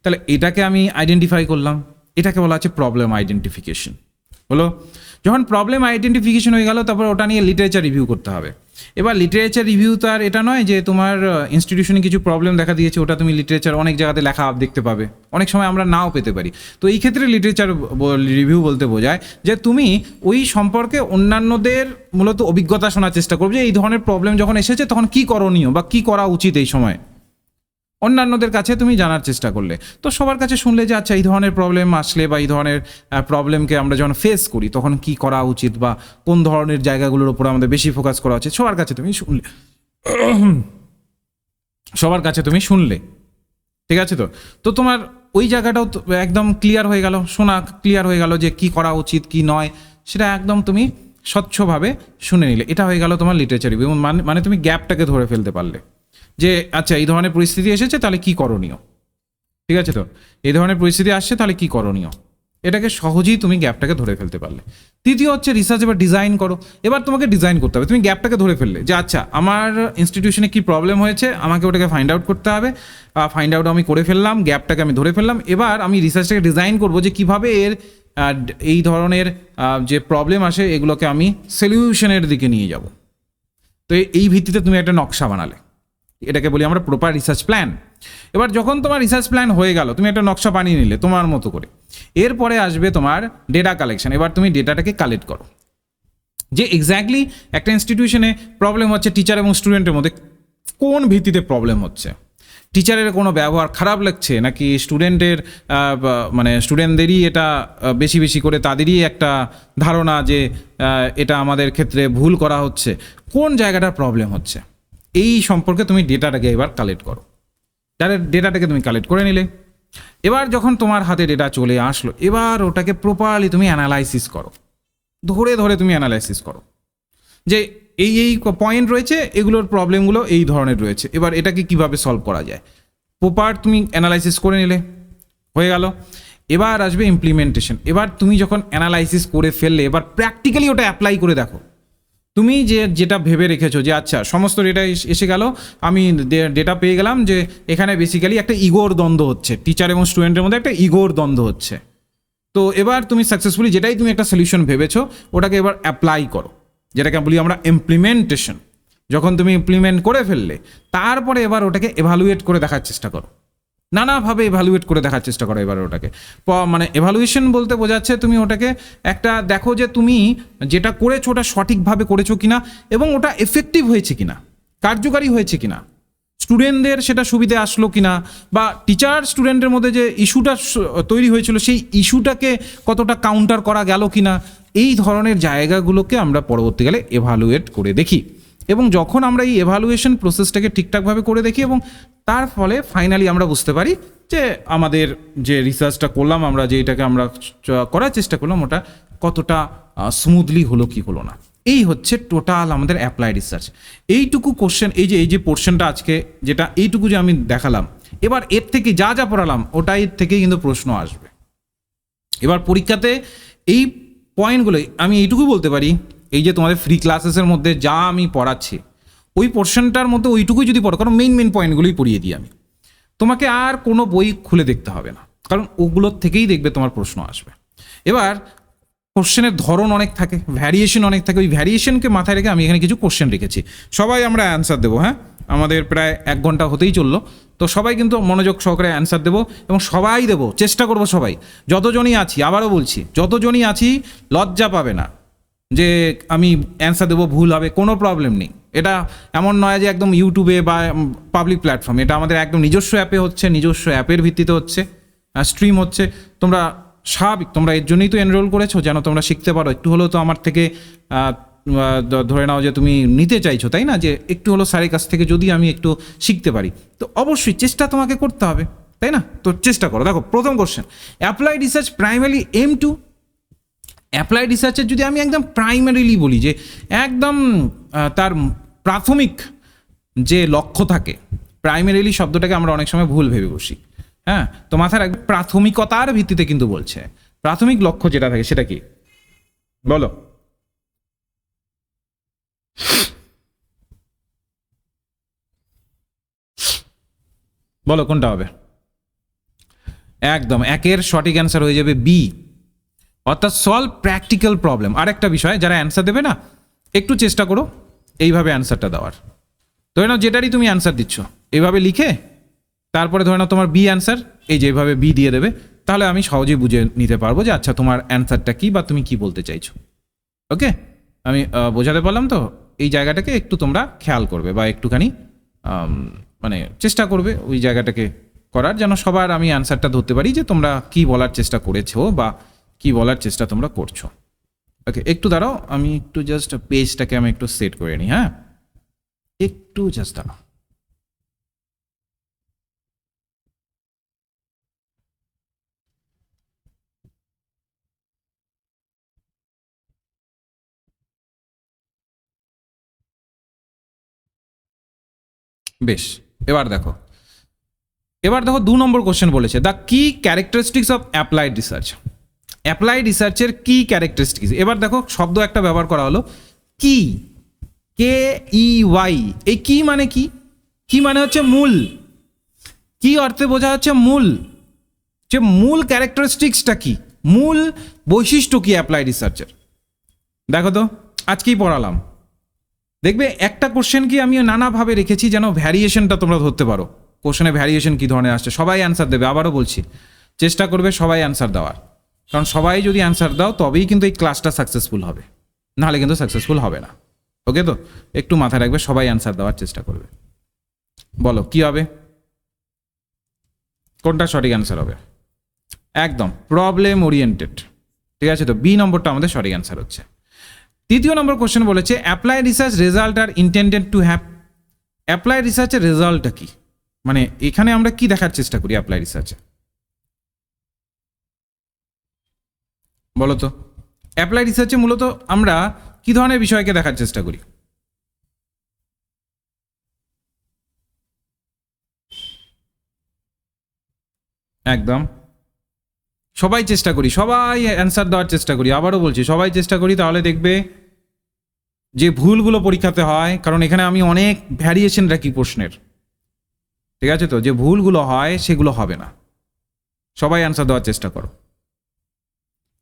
তাহলে এটাকে আমি আইডেন্টিফাই করলাম, এটাকে বলা হচ্ছে প্রবলেম আইডেন্টিফিকেশন। হলো, যখন প্রবলেম আইডেন্টিফিকেশন হয়ে গেল, তারপর ওটা নিয়ে লিটারেচার রিভিউ করতে হবে। এবার লিটারেচার রিভিউ তো আর এটা নয় যে তোমার ইনস্টিটিউশনে কিছু প্রবলেম দেখা দিয়েছে, ওটা তুমি লিটারেচার অনেক জায়গাতে লেখা দেখতে পাবে, অনেক সময় আমরা নাও পেতে পারি। তো এই ক্ষেত্রে লিটারেচার রিভিউ বলতে বোঝায় যে তুমি ওই সম্পর্কে অন্যান্যদের মূলত অভিজ্ঞতা শোনার চেষ্টা করবে, যে এই ধরনের প্রবলেম যখন এসেছে তখন কী করণীয় বা কী করা উচিত এই সময়, অন্যান্যদের কাছে তুমি জানার চেষ্টা করলে। তো সবার কাছে শুনলে যে আচ্ছা এই ধরনের প্রবলেম আসলে বা এই ধরনের প্রবলেমকে আমরা যখন ফেস করি তখন কি করা উচিত বা কোন ধরনের জায়গাগুলোর উপর আমাদের বেশি ফোকাস করা উচিত, সবার কাছে তুমি শুনলে। ঠিক আছে, তো তোমার ওই জায়গাটাও একদম ক্লিয়ার হয়ে গেল, শোনা ক্লিয়ার হয়ে গেল যে কি করা উচিত কি নয়, সেটা একদম তুমি স্বচ্ছভাবে শুনে নিলে। এটা হয়ে গেল তোমার লিটারেচার রিভিউ, মানে তুমি গ্যাপটাকে ধরে ফেলতে পারলে যে আচ্ছা এই ধরনের পরিস্থিতি এসেছে তাহলে কি করণীয়, ঠিক আছে? তো এই ধরনের পরিস্থিতি আসছে তাহলে কি করণীয়, এটাকে সহজেই তুমি গ্যাপটাকে ধরে ফেলতে পারলে। তৃতীয় হচ্ছে রিসার্চ, এবার ডিজাইন করো। এবার তোমাকে ডিজাইন করতে হবে, তুমি গ্যাপটাকে ধরে ফেললে যে আচ্ছা আমার ইনস্টিটিউশনে কি প্রবলেম হয়েছে, আমাকে ওটাকে ফাইন্ড আউট করতে হবে, ফাইন্ড আউট আমি করে ফেললাম, গ্যাপটাকে আমি ধরে ফেললাম। এবার আমি রিসার্চটাকে ডিজাইন করবো যে কীভাবে এর এই ধরনের যে প্রবলেম আসে এগুলোকে আমি সলিউশনের দিকে নিয়ে যাব। তো এই ভিত্তিতে তুমি একটা নকশা বানালে, এটাকে বলি আমরা প্রপার রিসার্চ প্ল্যান। এবার যখন তোমার রিসার্চ প্ল্যান হয়ে গেল, তুমি একটা নকশা বানিয়ে নিলে তোমার মতো করে, এরপরে আসবে তোমার ডেটা কালেকশন। এবার তুমি ডেটাটাকে কালেক্ট করো যে এক্স্যাক্টলি একটা ইনস্টিটিউশনে প্রবলেম হচ্ছে টিচার এবং স্টুডেন্টের মধ্যে কোন ভিত্তিতে প্রবলেম হচ্ছে, টিচারের কোনো ব্যবহার খারাপ লাগছে নাকি স্টুডেন্টের মানে স্টুডেন্টদেরই এটা বেশি বেশি করে তাদেরই একটা ধারণা যে এটা আমাদের ক্ষেত্রে ভুল করা হচ্ছে, কোন জায়গাটার প্রবলেম হচ্ছে, এই সম্পর্কে তুমি ডেটাটাকে এবার কালেক্ট করো। ডেটাটাকে তুমি কালেক্ট করে নিলে, এবার যখন তোমার হাতে ডেটা চলে আসলো, এবার ওটাকে প্রপারলি তুমি অ্যানালাইসিস করো, ধরে ধরে তুমি অ্যানালাইসিস করো যে এই এই পয়েন্ট রয়েছে, এগুলোর প্রবলেমগুলো এই ধরনের রয়েছে, এবার এটাকে কিভাবে সলভ করা যায়, প্রপার তুমি অ্যানালাইসিস করে নিলে, হয়ে গেল। এবার আসবে ইমপ্লিমেন্টেশন। এবার তুমি যখন অ্যানালাইসিস করে ফেললে, এবার প্র্যাকটিক্যালি ওটা অ্যাপ্লাই করে দেখো। তুমি যেটা ভেবে রেখেছো যে আচ্ছা সমস্ত ডেটা এসে গেল, আমি ডেটা পেয়ে গেলাম যে এখানে বেসিক্যালি একটা ইগোর দ্বন্দ্ব হচ্ছে, টিচার এবং স্টুডেন্টের মধ্যে একটা ইগোর দ্বন্দ্ব হচ্ছে। তো এবার তুমি সাকসেসফুলি যেটাই তুমি একটা সলিউশন ভেবেছো ওটাকে এবার অ্যাপ্লাই করো, যেটাকে বলি আমরা ইমপ্লিমেন্টেশন। যখন তুমি ইমপ্লিমেন্ট করে ফেললে, তারপরে এবার ওটাকে এভালুয়েট করে দেখার চেষ্টা করো, নানাভাবে এভালুয়েট করে দেখার চেষ্টা করো। এবার ওটাকে মানে এভালুয়েশন বলতে বোঝাচ্ছে তুমি ওটাকে একটা দেখো যে তুমি যেটা করেছো ওটা সঠিকভাবে করেছো কিনা, এবং ওটা এফেক্টিভ হয়েছে কিনা, কার্যকারী হয়েছে কিনা, স্টুডেন্টদের সেটা সুবিধে আসলো কিনা, বা টিচার স্টুডেন্টের মধ্যে যে ইস্যুটা তৈরি হয়েছিল সেই ইস্যুটাকে কতটা কাউন্টার করা গেল কিনা, এই ধরনের জায়গাগুলোকে আমরা পরবর্তীকালে এভালুয়েট করে দেখি। এবং যখন আমরা এই এভালুয়েশন প্রসেসটাকে ঠিকঠাকভাবে করে দেখি এবং তার ফলে ফাইনালি আমরা বুঝতে পারি যে আমাদের যে রিসার্চটা করলাম, আমরা যে এটাকে আমরা করার চেষ্টা করলাম ওটা কতটা স্মুথলি হলো কি হলো না। এই হচ্ছে টোটাল আমাদের অ্যাপ্লাই রিসার্চ। এইটুকু কোশ্চেন, এই যে পোর্শনটা আজকে যেটা এইটুকু যে আমি দেখালাম, এবার এর থেকে যা যা পড়ালাম ওটাই থেকেই কিন্তু প্রশ্ন আসবে। এবার পরীক্ষাতে এই পয়েন্টগুলোই আমি এইটুকু বলতে পারি, এই যে তোমাদের ফ্রি ক্লাসেসের মধ্যে যা আমি পড়াচ্ছি ওই পোর্শনটার মধ্যে ওইটুকুই যদি পড়ো, কারণ মেইন পয়েন্টগুলোই পড়িয়ে দিই আমি, তোমাকে আর কোনো বই খুলে দেখতে হবে না, কারণ ওগুলোর থেকেই দেখবে তোমার প্রশ্ন আসবে। এবার কোশ্চেনের ধরন অনেক থাকে, ভ্যারিয়েশন অনেক থাকে, ওই ভ্যারিয়েশনকে মাথায় রেখে আমি এখানে কিছু কোশ্চেন রেখেছি, সবাই আমরা অ্যান্সার দেবো। হ্যাঁ, আমাদের প্রায় 1 ঘন্টা হতেই চললো, তো সবাই কিন্তু মনোযোগ সহকারে অ্যান্সার দেবো এবং সবাই দেবো, চেষ্টা করবো সবাই, যতজনই আছি, আবারও বলছি যতজনই আছি লজ্জা পাবে না যে আমি অ্যান্সার দেবো, ভুল হবে, কোনো প্রবলেম নেই। এটা এমন নয় যে একদম ইউটিউবে বা পাবলিক প্ল্যাটফর্ম, এটা আমাদের একদম নিজস্ব অ্যাপে হচ্ছে, নিজস্ব অ্যাপের ভিত্তিতে হচ্ছে, স্ট্রিম হচ্ছে। তোমরা স্বাভাবিক, তোমরা এর জন্যই তো এনরোল করেছো, যেন তোমরা শিখতে পারো একটু হলেও। তো আমার থেকে ধরে নাও যে তুমি নিতে চাইছো, তাই না, যে একটু হলো স্যারের কাছ থেকে যদি আমি একটু শিখতে পারি, তো অবশ্যই চেষ্টা তোমাকে করতে হবে, তাই না? তো চেষ্টা করো। দেখো প্রথম question, applied research primary aim to. Applied রিসার্চের যদি আমি একদম প্রাইমারিলি বলি যে একদম তার প্রাথমিক যে লক্ষ্য থাকে, প্রাইমারিলি শব্দটাকে আমরা অনেক সময় ভুল ভেবে বসি। হ্যাঁ, তো মাথার একদম প্রাথমিকতার ভিত্তিতে কিন্তু বলছে, প্রাথমিক লক্ষ্য যেটা থাকে সেটা কি বলো? বলো কোনটা হবে? একদম একের সঠিক অ্যান্সার হয়ে যাবে বি, অর্থাৎ সলভ প্র্যাকটিক্যাল প্রবলেম। আর একটা বিষয়, যারা অ্যান্সার দেবে না, একটু চেষ্টা করো এইভাবে অ্যান্সারটা দেওয়ার। ধরে নাও যেটারই তুমি অ্যান্সার দিচ্ছ এইভাবে লিখে, তারপরে ধরে নাও তোমার বি অ্যান্সার, এই যে এইভাবে বি দিয়ে দেবে, তাহলে আমি সহজেই বুঝে নিতে পারবো যে আচ্ছা তোমার অ্যান্সারটা কি বা তুমি কি বলতে চাইছো। ওকে, আমি বোঝাতে পারলাম তো? এই জায়গাটাকে একটু তোমরা খেয়াল করবে বা একটুখানি মানে চেষ্টা করবে ওই জায়গাটাকে করার, যেন সবার আমি অ্যান্সারটা ধরতে পারি যে তোমরা কি বলার চেষ্টা করেছো বা কি বলার চেষ্টা তোমরা করছো। ওকে, একটু দাঁড়াও, আমি একটু জাস্ট পেজটাকে আমি একটু সেট করে নিই। হ্যাঁ, একটু জাস্ট দাঁড়াও। বেশ, এবার দেখো 2 নম্বর কোশ্চেন বলেছে দ্য কি characteristics of applied research. Applied রিসার্চের কি ক্যারেক্টারিস্টিক্স, এবার দেখো শব্দ একটা ব্যবহার করা হলো কি, KEY। এই কি মানে কি, কি মানে হচ্ছে মূল, কি অর্থে বোঝা হচ্ছে মূল, যে মূল ক্যারেক্টারিস্টিক্সটা কি, মূল বৈশিষ্ট্য কি অ্যাপ্লাইড রিসার্চের। দেখো তো আজকেই পড়ালাম, দেখবে একটা কোশ্চেন কি আমি নানাভাবে রেখেছি যেন ভ্যারিয়েশনটা তোমরা ধরতে পারো, কোশ্চেনে ভ্যারিয়েশন কি ধরনের আসছে। সবাই অ্যান্সার দেবে, আবারও বলছি চেষ্টা করবে সবাই অ্যান্সার দেওয়ার, কারণ সবাই যদি অ্যান্সার দাও তবেই কিন্তু এই ক্লাসটা সাকসেসফুল হবে, নাহলে কিন্তু সাকসেসফুল হবে না। ওকে, তো একটু মাথায় রাখবে, সবাই অ্যান্সার দেওয়ার চেষ্টা করবে। বলো কি হবে, কোনটা সঠিক অ্যান্সার হবে? একদম প্রবলেম ওরিয়েন্টেড, ঠিক আছে। তো বি নম্বরটা আমাদের সঠিক অ্যান্সার হচ্ছে। 3 নম্বর কোশ্চেন বলেছে apply research result are intended to have. Apply রিসার্চের রেজাল্টটা কি, মানে এখানে আমরা কি দেখার চেষ্টা করি অ্যাপ্লাই রিসার্চে, বলো তো। অ্যাপ্লাই রিসার্চে মূলত আমরা কি ধরনের বিষয়কে দেখার চেষ্টা করি? একদম সবাই চেষ্টা করি, সবাই অ্যান্সার দেওয়ার চেষ্টা করি, আবারও বলছি সবাই চেষ্টা করি, তাহলে দেখবে যে ভুলগুলো পরীক্ষাতে হয়, কারণ এখানে আমি অনেক ভ্যারিয়েশন রাখি প্রশ্নের, ঠিক আছে। তো যে ভুলগুলো হয় সেগুলো হবে না, সবাই অ্যান্সার দেওয়ার চেষ্টা করো।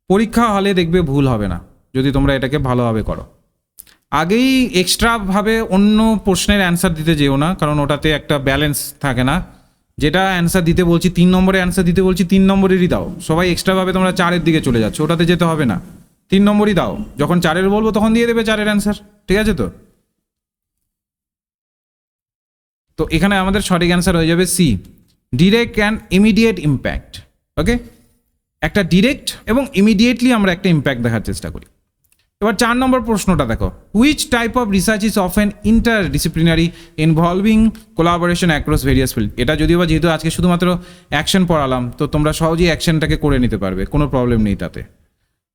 পরীক্ষা হলে দেখবে ভুল হবে না যদি তোমরা এটাকে ভালোভাবে করো। আগেই এক্সট্রাভাবে অন্য প্রশ্নের অ্যান্সার দিতে যেও না, কারণ ওটাতে একটা ব্যালেন্স থাকে না। যেটা অ্যান্সার দিতে বলছি 3 নম্বরে অ্যান্সার দিতে বলছি 3 নম্বরেরই দাও। সবাই এক্সট্রাভাবে তোমরা 4-এর দিকে চলে যাচ্ছ, ওটাতে যেতে হবে না, 3 নম্বরই দাও। যখন 4-এর বলবো তখন দিয়ে দেবে 4-এর অ্যান্সার, ঠিক আছে। তো তো এখানে আমাদের সঠিক অ্যান্সার হয়ে যাবে C, direct and immediate impact. Okay, একটা ডিরেক্ট এবং ইমিডিয়েটলি আমরা একটা ইম্প্যাক্ট দেখার চেষ্টা করি। এবার 4 নম্বর প্রশ্নটা দেখো, which type of research is often interdisciplinary involving collaboration across various field. এটা যদিও বা যেহেতু আজকে শুধুমাত্র অ্যাকশন পড়ালাম, তো তোমরা সহজেই অ্যাকশনটাকে করে নিতে পারবে, কোনো প্রবলেম নেই তাতে,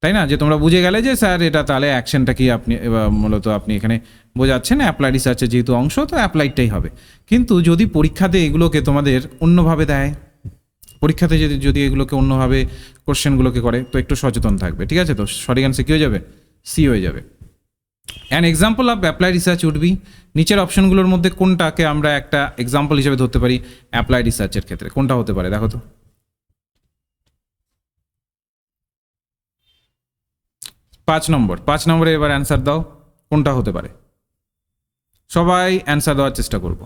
তাই না। যে তোমরা বুঝে গেলে যে স্যার এটা তাহলে অ্যাকশনটা কি আপনি মূলত আপনি এখানে বোঝাচ্ছেন অ্যাপ্লাই রিসার্চের যেহেতু অংশ, তো অ্যাপ্লাইডটাই হবে। কিন্তু যদি পরীক্ষাতে এগুলোকে তোমাদের অন্যভাবে দেয়, পরীক্ষাতে যদি এগুলোকে অন্যভাবে কোশ্চেনগুলোকে করে, তো একটু সচেতন থাকবে, ঠিক আছে। তো সঠিক অ্যান্সার কী হয়ে যাবে? সি হয়ে যাবে। An example of apply research would be, নিচের অপশনগুলোর মধ্যে কোনটাকে আমরা একটা এক্সাম্পল হিসেবে ধরতে পারি অ্যাপ্লাই রিসার্চের ক্ষেত্রে, কোনটা হতে পারে দেখো তো। 5 নম্বরে এবার অ্যান্সার দাও, কোনটা হতে পারে? সবাই অ্যান্সার দেওয়ার চেষ্টা করব।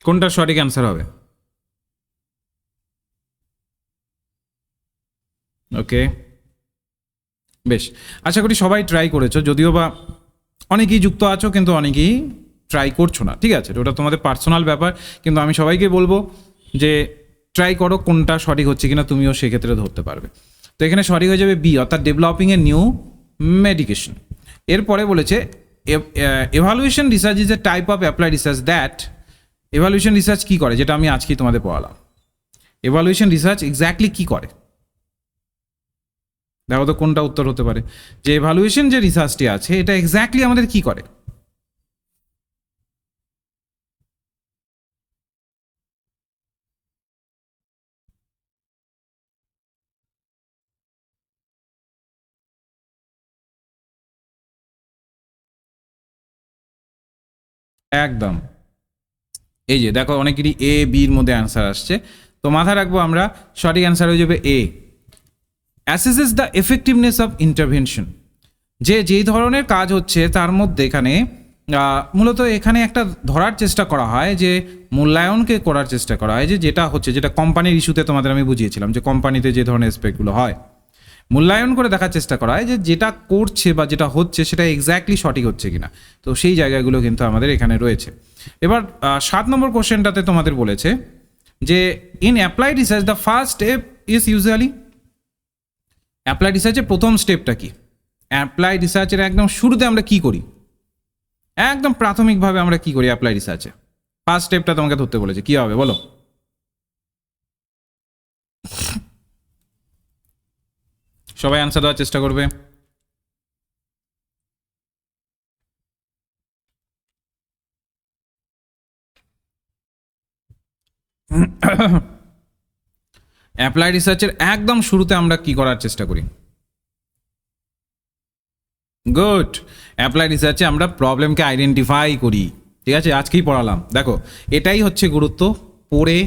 কোনটা সঠিক অ্যান্সার হবে? ওকে, বেশ, আশা করি সবাই ট্রাই করেছো, যদিও বা অনেকেই যুক্ত আছো কিন্তু অনেকেই ট্রাই করছো না, ঠিক আছে। ওটা তোমাদের পার্সোনাল ব্যাপার, কিন্তু আমি সবাইকে বলবো যে ট্রাই করো, কোনটা সঠিক হচ্ছে কিনা তুমিও সেক্ষেত্রে ধরতে পারবে। তো এখানে সঠিক হয়ে যাবে বি, অর্থাৎ ডেভেলপিং এ নিউ মেডিকেশন। এরপরে বলেছে evaluation research is a type of apply research that, evaluation research কী করে, যেটা আমি আজকেই তোমাদের পড়ালাম। এভালুয়েশন রিসার্চ এক্স্যাক্টলি কী করে, দেখো তো কোনটা উত্তর হতে পারে। যে এভালুয়েশন যে রিসার্চটি আছে এটা এক্স্যাক্টলি আমাদের কি করে? একদম, এই যে দেখো অনেকেরই এ বির মধ্যে অ্যান্সার আসছে, তো মাথায় রাখবো আমরা সঠিক অ্যান্সার হয়ে যাবে A, assesses the effectiveness of intervention. যে যেই ধরনের কাজ হচ্ছে তার মধ্যে এখানে মূলত এখানে একটা ধরার চেষ্টা করা হয়, যে মূল্যায়নকে করার চেষ্টা করা হয়, যে যেটা হচ্ছে, যেটা কোম্পানির ইস্যুতে তোমাদের আমি বুঝিয়েছিলাম, যে কোম্পানিতে যে ধরনের এসপেক্টগুলো হয় মূল্যায়ন করে দেখার চেষ্টা করা হয় যে যেটা করছে বা যেটা হচ্ছে সেটা এক্স্যাক্টলি সঠিক হচ্ছে কিনা। তো সেই জায়গাগুলো কিন্তু আমাদের এখানে রয়েছে। এবার 7 নম্বর কোশ্চেনটাতে তোমাদের বলেছে যে in applied research the first step is usually applied রিসার্চের প্রথম স্টেপটা কি? অ্যাপ্লাইড রিসার্চের একদম শুরুতে আমরা কি করি, একদম প্রাথমিকভাবে আমরা কি করি অ্যাপ্লাইড রিসার্চে? ফার্স্ট স্টেপটা তোমাকে ধরতে বলেছে, কি হবে বলো? সবাই অ্যান্সার দেওয়ার চেষ্টা করবে। অ্যাপ্লাইড রিসার্চের একদম শুরুতে আমরা কি করার চেষ্টা করি? গুড। অ্যাপ্লাইড রিসার্চে আমরা প্রবলেমকে আইডেন্টিফাই করি। ঠিক আছে, আজকেই পড়ালাম। দেখো, এটাই হচ্ছে গুরুত্ব। পড়ে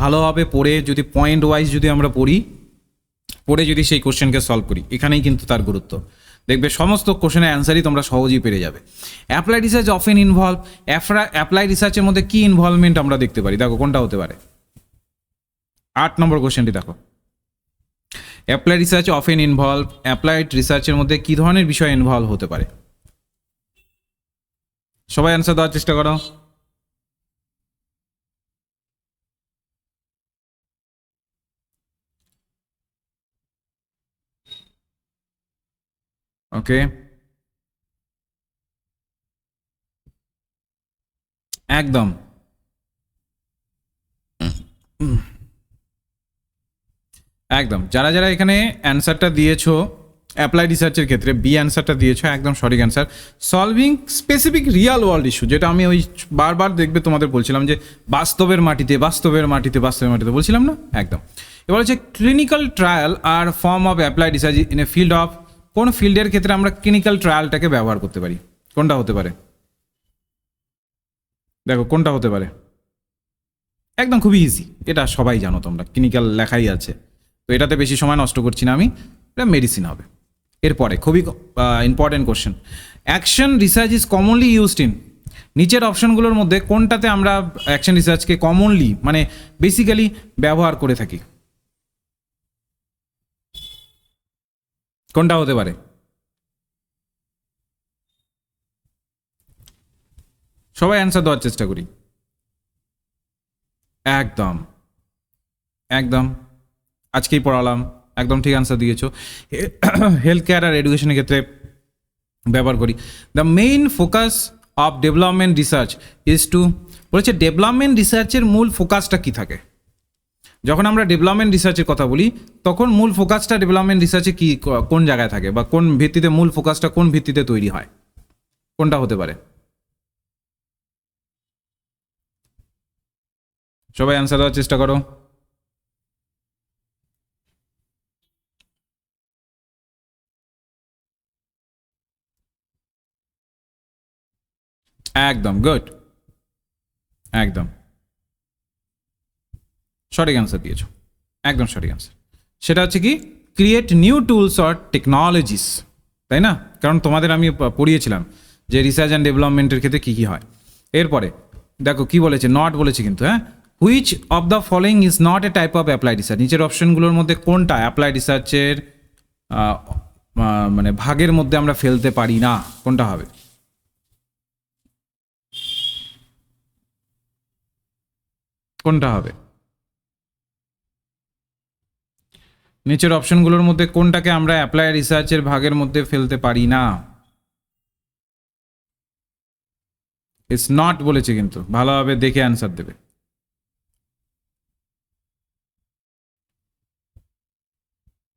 ভালোভাবে পড়ে যদি পয়েন্ট ওয়াইজ যদি আমরা পড়ে যদি সেই কোশ্চেনকে সলভ করি, এখানেই কিন্তু তার গুরুত্ব। দেখবে সমস্ত কোশ্চেনের অ্যান্সারই তোমরা সহজেই পেরে যাবে। Applied research often involve, applied রিসার্চের মধ্যে কি ইনভলভমেন্ট আমরা দেখতে পারি? দেখো কোনটা হতে পারে? 8 নম্বর কোশ্চেনটি দেখো। Applied research often involve, applied রিসার্চের মধ্যে কি ধরনের বিষয় ইনভলভ হতে পারে? সবাই অ্যান্সার দেওয়ার চেষ্টা করো। ওকে, একদম একদম যারা যারা এখানে অ্যান্সারটা দিয়েছো অ্যাপ্লাইড রিসার্চের ক্ষেত্রে বি অ্যান্সারটা দিয়েছো, একদম সঠিক answer. Solving specific Real world issue, যেটা আমি ওই বারবার দেখবে তোমাদের বলছিলাম যে বাস্তবের মাটিতে বলছিলাম না? একদম। এবার হচ্ছে clinical trial are form of applied research in a field of, কোন ফিল্ডের ক্ষেত্রে আমরা ক্লিনিক্যাল ট্রায়ালটাকে ব্যবহার করতে পারি? কোনটা হতে পারে? দেখো কোনটা হতে পারে? একদম খুবই ইজি, এটা সবাই জানো তোমরা, ক্লিনিক্যাল লেখাই আছে, তো এটাতে বেশি সময় নষ্ট করছি না আমি। এটা মেডিসিন হবে। এরপরে খুবই important question, action research is commonly used in, নিচের অপশনগুলোর মধ্যে কোনটাতে আমরা অ্যাকশন রিসার্চকে কমনলি মানে বেসিক্যালি ব্যবহার করে থাকি? কোনটা হতে পারে? সবাই অ্যান্সার দেওয়ার চেষ্টা করি। একদম একদম আজকেই পড়ালাম, একদম ঠিক অ্যান্সার দিয়েছো। হেলথ কেয়ার আর এডুকেশনের ক্ষেত্রে ব্যবহার করি। The main focus of development research is to, বলেছে ডেভেলপমেন্ট রিসার্চের মূল ফোকাসটা কি থাকে? যখন আমরা ডেভেলপমেন্ট রিসার্চের কথা বলি তখন মূল ফোকাসটা ডেভেলপমেন্ট রিসার্চে কি কোন জায়গায় থাকে, বা কোন ভিত্তিতে মূল ফোকাসটা কোন ভিত্তিতে তৈরি হয়? কোনটা হতে পারে? সবাই অ্যান্সার দেওয়ার চেষ্টা করো। একদম গুড, একদম সঠিক অ্যান্সার দিয়েছো, একদম সঠিক অ্যান্সার। সেটা হচ্ছে কি, create new tools or technologies, তাই না? কারণ তোমাদের আমি পড়িয়েছিলাম যে রিসার্চ অ্যান্ড ডেভেলপমেন্টের ক্ষেত্রে কী কী হয়। এরপরে দেখো কি বলেছে, নট বলেছে কিন্তু, হ্যাঁ। Which of the following is not a type of applied research, নিচের অপশনগুলোর মধ্যে কোনটা অ্যাপ্লাইড রিসার্চের মানে ভাগের মধ্যে আমরা ফেলতে পারি না? কোনটা হবে? কোনটা হবে? নিচের অপশনগুলোর মধ্যে কোনটাকে আমরা অ্যাপ্লাই রিসার্চের ভাগের মধ্যে ফেলতে পারি না? ইটস নট বলেছে কিন্তু, ভালোভাবে দেখে অ্যান্সার দেবে।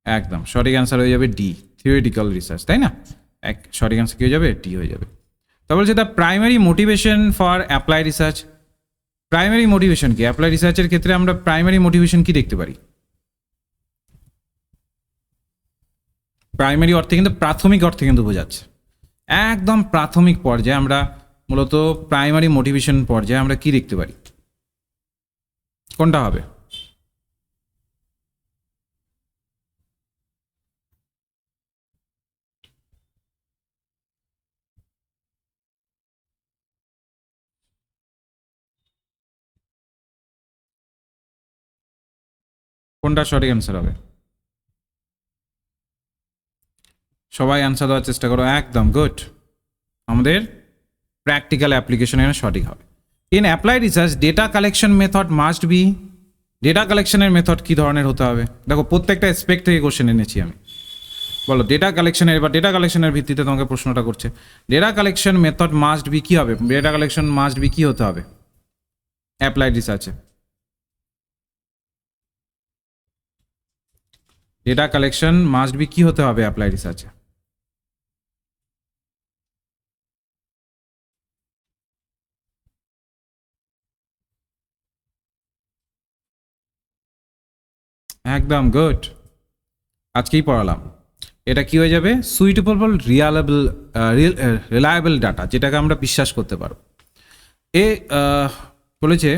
একদম সঠিক অ্যান্সার হয়ে যাবে ডি, থিওরিটিক্যাল রিসার্চ, তাই না? সঠিক অ্যান্সার কি হয়ে যাবে? ডি হয়ে যাবে। তা বলছে the primary motivation for apply research, primary motivation কি? অ্যাপ্লাই রিসার্চের ক্ষেত্রে আমরা প্রাইমারি মোটিভেশন কি দেখতে পারি? প্রাইমারি অর্থে কিন্তু প্রাথমিক অর্থে কিন্তু বোঝাচ্ছে, একদম প্রাথমিক পর্যায়ে আমরা মূলত প্রাইমারি মোটিভেশন পর্যায়ে আমরা কি দেখতে পারি? কোনটা হবে? কোনটা সঠিক অ্যান্সার হবে? সবাই অ্যান্সার দেওয়ার চেষ্টা করো। একদম গুড, আমাদের প্র্যাকটিক্যাল অ্যাপ্লিকেশন এখানে সঠিক হবে। In applied research data collection method must B, data কালেকশনের মেথড কী ধরনের হতে হবে? দেখো প্রত্যেকটা অ্যাসপেক্ট থেকে কোশ্চেন এনেছি আমি। বলো ডেটা কালেকশনের, এবার ডেটা কালেকশনের ভিত্তিতে তোমাকে প্রশ্নটা করছে। Data collection method must be কী হবে? ডেটা কালেকশন মাস্ট বি কী হতে হবে অ্যাপ্লাইড রিসার্চে? ডেটা কালেকশন মাস্ট বি কী হতে হবে অ্যাপ্লাইড রিসার্চে? একদম গুড, আজকেই পড়ালাম। এটা কি হয়ে যাবে? সুইটেবল রিলায়েবল ডাটা, যেটাকে আমরা বিশ্বাস করতে পারব। এ বলেছে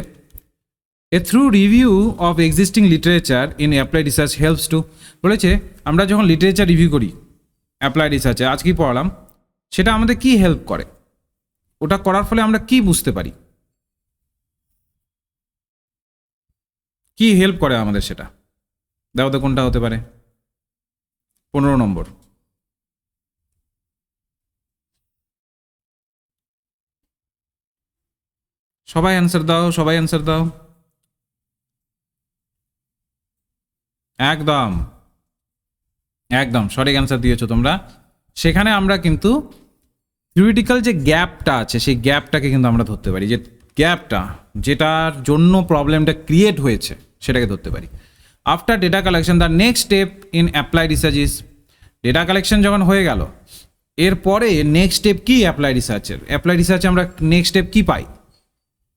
a through review of existing literature in applied research helps to, বলেছে আমরা যখন লিটারেচার রিভিউ করি অ্যাপ্লাইড রিসার্চে, আজকেই পড়ালাম, সেটা আমাদের কি হেল্প করে? ওটা করার ফলে আমরা কি বুঝতে পারি, কি হেল্প করে আমাদের সেটা? দেখো তো কোনটা হতে পারে? 15 নম্বর। সবাই অ্যান্সার দাও, সবাই অ্যান্সার দাও। একদম একদম সঠিক অ্যান্সার দিয়েছো তোমরা। সেখানে আমরা কিন্তু থিওরিটিক্যাল যে গ্যাপটা আছে সেই গ্যাপটাকে কিন্তু আমরা ধরতে পারি, যে গ্যাপটা যেটার জন্য প্রবলেমটা ক্রিয়েট হয়েছে সেটাকে ধরতে পারি। After data collection the next step in applied research is, data collection যখন হয়ে গেল এরপরে নেক্সট স্টেপ কি অ্যাপ্লাইড রিসার্চের? অ্যাপ্লাইড রিসার্চে আমরা নেক্সট স্টেপ কি পাই?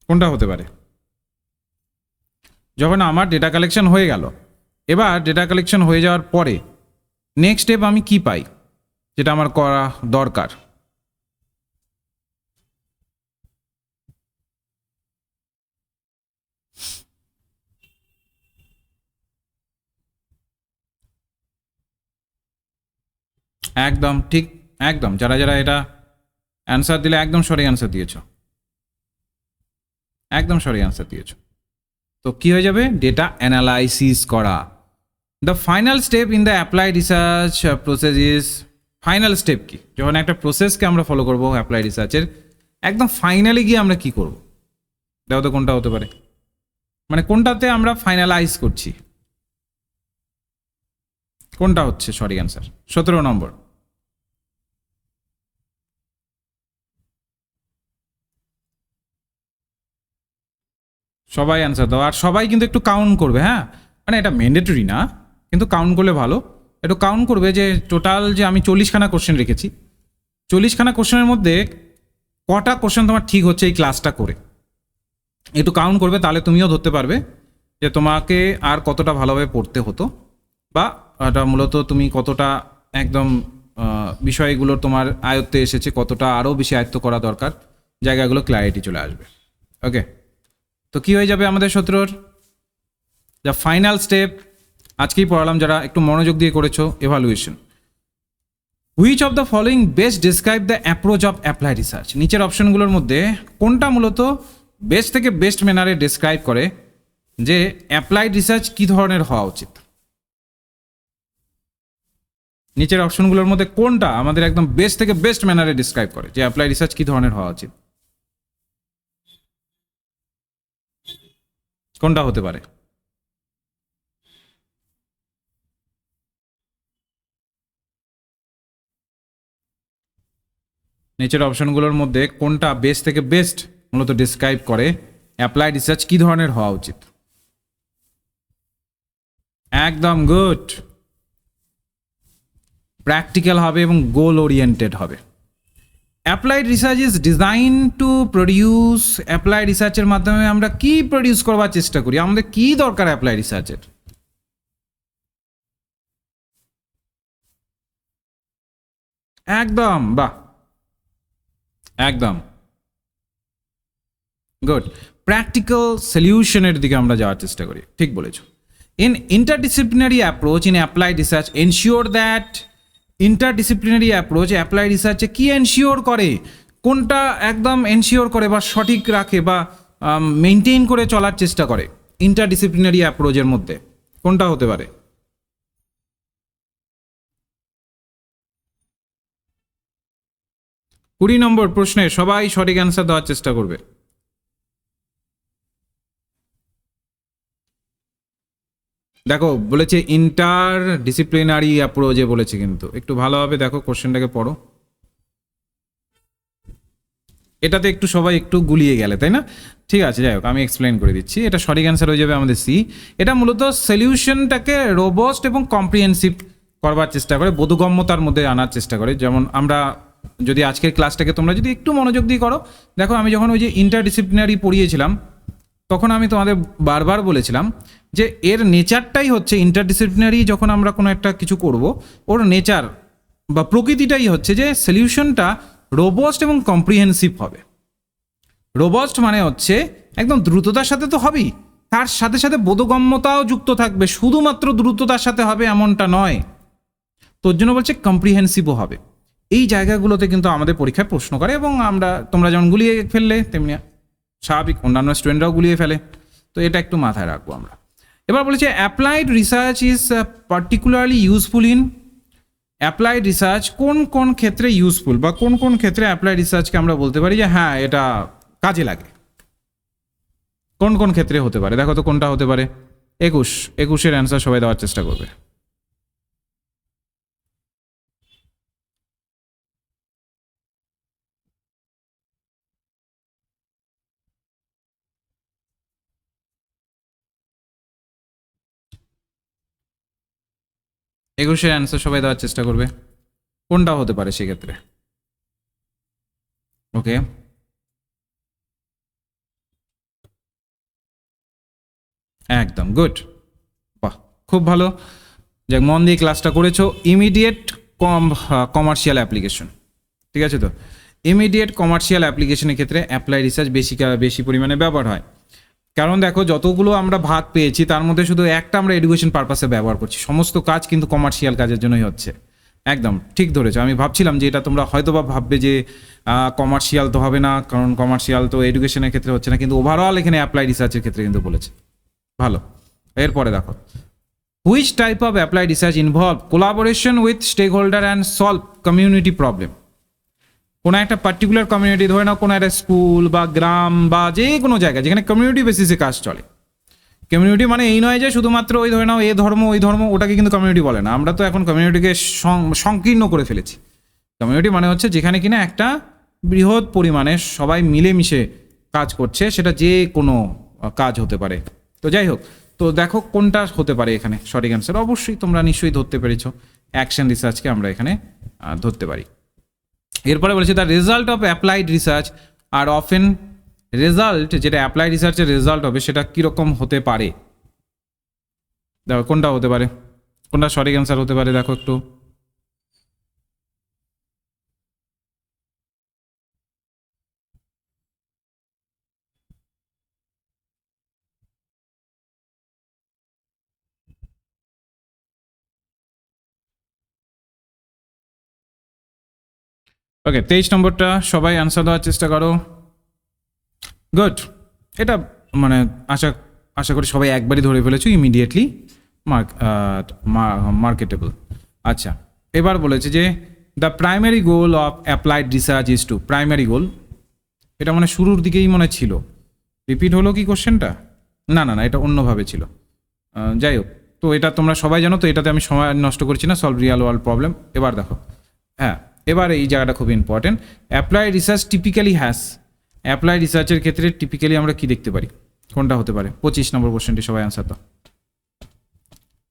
কোনটা হতে পারে? যখন আমার ডেটা কালেকশন হয়ে গেল, এবার ডেটা কালেকশন হয়ে যাওয়ার পরে নেক্সট স্টেপ আমি কি পাই, যেটা আমার করা দরকার? একদম ঠিক, একদম যারা যারা এটা অ্যান্সার দিলে একদম সঠিক অ্যান্সার দিয়েছো, একদম সঠিক অ্যান্সার দিয়েছো। তো কি হয়ে যাবে? ডেটা অ্যানালাইসিস করা। The final step in the applied research process is, final step কি? যখন একটা প্রসেসকে আমরা ফলো করবো অ্যাপ্লাইড রিসার্চের, একদম ফাইনালি গিয়ে আমরা কি করব? দেখো তো কোনটা হতে পারে, মানে কোনটাতে আমরা ফাইনালাইজ করছি, কোনটা হচ্ছে সঠিক অ্যান্সার? 17 নম্বর। সবাই অ্যান্সার দাও, আর সবাই কিন্তু একটু কাউন্ট করবে, হ্যাঁ, মানে এটা ম্যান্ডেটরি না, কিন্তু কাউন্ট করলে ভালো। একটু কাউন্ট করবে যে টোটাল যে আমি 40খানা কোশ্চেন রেখেছি, 40খানা কোশ্চেনের মধ্যে কটা কোশ্চেন তোমার ঠিক হচ্ছে এই ক্লাসটা করে। একটু কাউন্ট করবে, তাহলে তুমিও ধরতে পারবে যে তোমাকে আর কতটা ভালোভাবে পড়তে হতো, বা এটা মূলত তুমি কতটা একদম বিষয়গুলো তোমার আয়ত্তে এসেছে, কতটা আরও বেশি আয়ত্ত করা দরকার, জায়গাগুলো ক্ল্যারিটি চলে আসবে। ওকে, তো কি হয়ে যাবে আমাদের 17-র যা ফাইনাল স্টেপ? আজকেই পড়ালাম, যারা একটু মনোযোগ দিয়ে করেছো, evaluation. Which of the following best describe the approach of applied research? নিচের অপশনগুলোর মধ্যে কোনটা মূলত বেস্ট থেকে বেস্ট ম্যানারে ডিসক্রাইব করে যে অ্যাপ্লাইড রিসার্চ কী ধরনের হওয়া উচিত? নিচের অপশনগুলোর মধ্যে কোনটা আমাদের একদম বেস্ট থেকে বেস্ট ম্যানারে ডিসক্রাইব করে যে অ্যাপ্লাইড রিসার্চ কী ধরনের হওয়া উচিত? কোনটা হতে পারে? নিচের অপশনগুলোর মধ্যে কোনটা বেস্ট থেকে বেস্ট মূলত ডিসক্রাইব করে অ্যাপ্লাইড রিসার্চ কী ধরনের হওয়া উচিত? একদম গুড, প্র্যাকটিক্যাল হবে এবং গোল ওরিয়েন্টেড হবে। Applied research is design to produce, applied রিসার্চের মাধ্যমে আমরা কি প্রডিউস করবার চেষ্টা করি? আমাদের কি দরকার অ্যাপ্লাইড রিসার্চের? একদম, বাহ, একদম গুড, প্র্যাকটিক্যাল সলিউশনের দিকে আমরা যাওয়ার চেষ্টা করি, ঠিক বলেছ। In interdisciplinary approach in applied research ensure that, interdisciplinary approach applied রিসার্চে কি এনশিওর করে? কোনটা একদম এনশিওর করে বা সঠিক রাখে বা মেনটেন করে চলার চেষ্টা করে ইন্টারডিসিপ্লিনারি অ্যাপ্রোচের মধ্যে? কোনটা হতে পারে? কুড়ি নম্বর প্রশ্নে সবাই সঠিক অ্যান্সার দেওয়ার চেষ্টা করবে। দেখো বলেছে ইন্টার ডিসিপ্লিনারি অ্যাপ্রোচে বলেছে, কিন্তু একটু ভালোভাবে দেখো কোশ্চেনটাকে পড়ো। এটাতে একটু সবাই একটু গুলিয়ে গেলে, তাই না? ঠিক আছে, যাই হোক, আমি এক্সপ্লেন করে দিচ্ছি। এটা সঠিক অ্যান্সার হয়ে যাবে আমাদের সি। এটা মূলত সলিউশনটাকে রোবস্ট এবং কম্প্রিহেন্সিভ করবার চেষ্টা করে, বোধগম্যতার মধ্যে আনার চেষ্টা করে। যেমন আমরা যদি আজকের ক্লাসটাকে তোমরা যদি একটু মনোযোগ দিয়ে করো, দেখো আমি যখন ওই যে ইন্টারডিসিপ্লিনারি পড়িয়েছিলাম, তখন আমি তোমাদের বারবার বলেছিলাম যে এর নেচারটাই হচ্ছে ইন্টারডিসিপ্লিনারি, যখন আমরা কোনো একটা কিছু করব, ওর নেচার বা প্রকৃতিটাই হচ্ছে যে সলিউশনটা রোবস্ট এবং কম্প্রিহেন্সিভ হবে। রোবস্ট মানে হচ্ছে একদম দ্রুততার সাথে তো হবেই, তার সাথে সাথে বোধগম্যতাও যুক্ত থাকবে। শুধুমাত্র দ্রুততার সাথে হবে এমনটা নয়, তোর জন্য বলছে কম্প্রিহেন্সিভও হবে। এই জায়গাগুলোতে কিন্তু আমাদের পরীক্ষায় প্রশ্ন করে, এবং আমরা তোমরা যেমন গুলিয়ে ফেললে তেমনি স্বাভাবিক অন্যান্য স্টুডেন্টরাও গুলিয়ে ফেলে। তো এটা একটু মাথায় রাখবো আমরা। এবার বলেছে applied research is particularly useful in. Applied research কোন কোন ক্ষেত্রে ইউজফুল, বা কোন কোন ক্ষেত্রে অ্যাপ্লাইড রিসার্চকে আমরা বলতে পারি যে হ্যাঁ এটা কাজে লাগে, কোন কোন ক্ষেত্রে হতে পারে? দেখো তো কোনটা হতে পারে। 21-এর অ্যান্সার সবাই দেওয়ার চেষ্টা করবে। একুশের অ্যান্সার সবাই দেওয়ার চেষ্টা করবে, কোনটা হতে পারে সেক্ষেত্রে। ওকে, একদম গুড, বাহ, খুব ভালো। যাক, মন দিয়ে ক্লাসটা করেছো। ইমিডিয়েট কমার্শিয়াল অ্যাপ্লিকেশন, ঠিক আছে তো? ইমিডিয়েট কমার্শিয়াল অ্যাপ্লিকেশনের ক্ষেত্রে অ্যাপ্লাই রিসার্চ বেশি পরিমাণে ব্যবহার হয়। কারণ দেখো যতগুলো আমরা ভাগ পেয়েছি তার মধ্যে শুধু একটা আমরা এডুকেশন পারপাসে ব্যবহার করছি, সমস্ত কাজ কিন্তু কমার্শিয়াল কাজের জন্যই হচ্ছে। একদম ঠিক ধরেছো। আমি ভাবছিলাম যে এটা তোমরা হয়তো বা ভাববে যে কমার্শিয়াল তো হবে না, কারণ কমার্শিয়াল তো এডুকেশনের ক্ষেত্রে হচ্ছে না, কিন্তু ওভারঅল এখানে অ্যাপ্লাই রিসার্চের ক্ষেত্রে কিন্তু বলেছে। ভালো। এরপরে দেখো, which type of apply research involve collaboration with stakeholder and solve community problem. কোনো একটা পার্টিকুলার কমিউনিটি, ধরে নাও কোনো একটা স্কুল বা গ্রাম বা যে কোনো জায়গায় যেখানে কমিউনিটি বেসিসে কাজ চলে। কমিউনিটি মানে এই নয় যে শুধুমাত্র ওই ধরে নাও এ ধর্ম ওই ধর্ম, ওটাকে কিন্তু কমিউনিটি বলে না। আমরা তো এখন কমিউনিটিকে সংকীর্ণ করে ফেলেছি। কমিউনিটি মানে হচ্ছে যেখানে কিনা একটা বৃহৎ পরিমাণে সবাই মিলেমিশে কাজ করছে, সেটা যে কোনো কাজ হতে পারে। তো যাই হোক, তো দেখো কোনটা হতে পারে এখানে সঠিক অ্যান্সার। অবশ্যই তোমরা নিশ্চয়ই ধরতে পেরেছো, অ্যাকশন রিসার্চকে আমরা এখানে ধরতে পারি। এরপরে বলেছে the result of applied research are often, result যেটা অ্যাপ্লাইড রিসার্চের রেজাল্ট হবে সেটা কীরকম হতে পারে। দেখো কোনটা হতে পারে, কোনটা সঠিক অ্যান্সার হতে পারে, দেখো একটু। ওকে, 23 নম্বরটা সবাই অ্যান্সার দেওয়ার চেষ্টা করো। গুড, এটা মানে আশা আশা করি সবাই একবারই ধরে ফেলেছো, ইমিডিয়েটলি মার্কেটেবল। আচ্ছা, এবার বলেছে যে the primary goal of applied research is to. Primary goal, এটা মানে শুরুর দিকেই মনে ছিল। রিপিট হলো কি কোশ্চেনটা? না না না, এটা অন্যভাবে ছিল। যাই হোক, তো এটা তোমরা সবাই জানো, তো এটাতে আমি সময় নষ্ট করছি না। Solve Real world problem. এবার দেখো, হ্যাঁ, এবার এই জায়গাটা খুব important. Apply research typically হ্যাস, apply রিসার্চের ক্ষেত্রে টিপিক্যালি আমরা কি দেখতে পারি, কোনটা হতে পারে? 25 নম্বর কোশ্চেনটি সবাই অ্যান্সার দাও।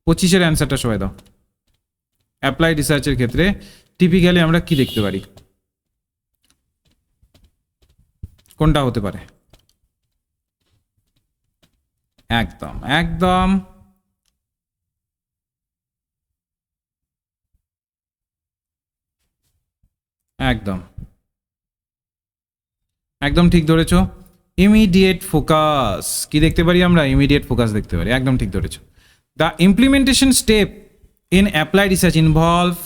25-এর অ্যান্সারটা সবাই দাও। অ্যাপ্লাই রিসার্চের ক্ষেত্রে টিপিক্যালি আমরা কি দেখতে পারি, কোনটা হতে পারে? একদম একদম একদম একদম ঠিক ধরেছো। ইমিডিয়েট ফোকাস কি দেখতে পারি আমরা? ইমিডিয়েট ফোকাস দেখতে পারি, একদম ঠিক ধরেছো। The implementation step in apply research involve.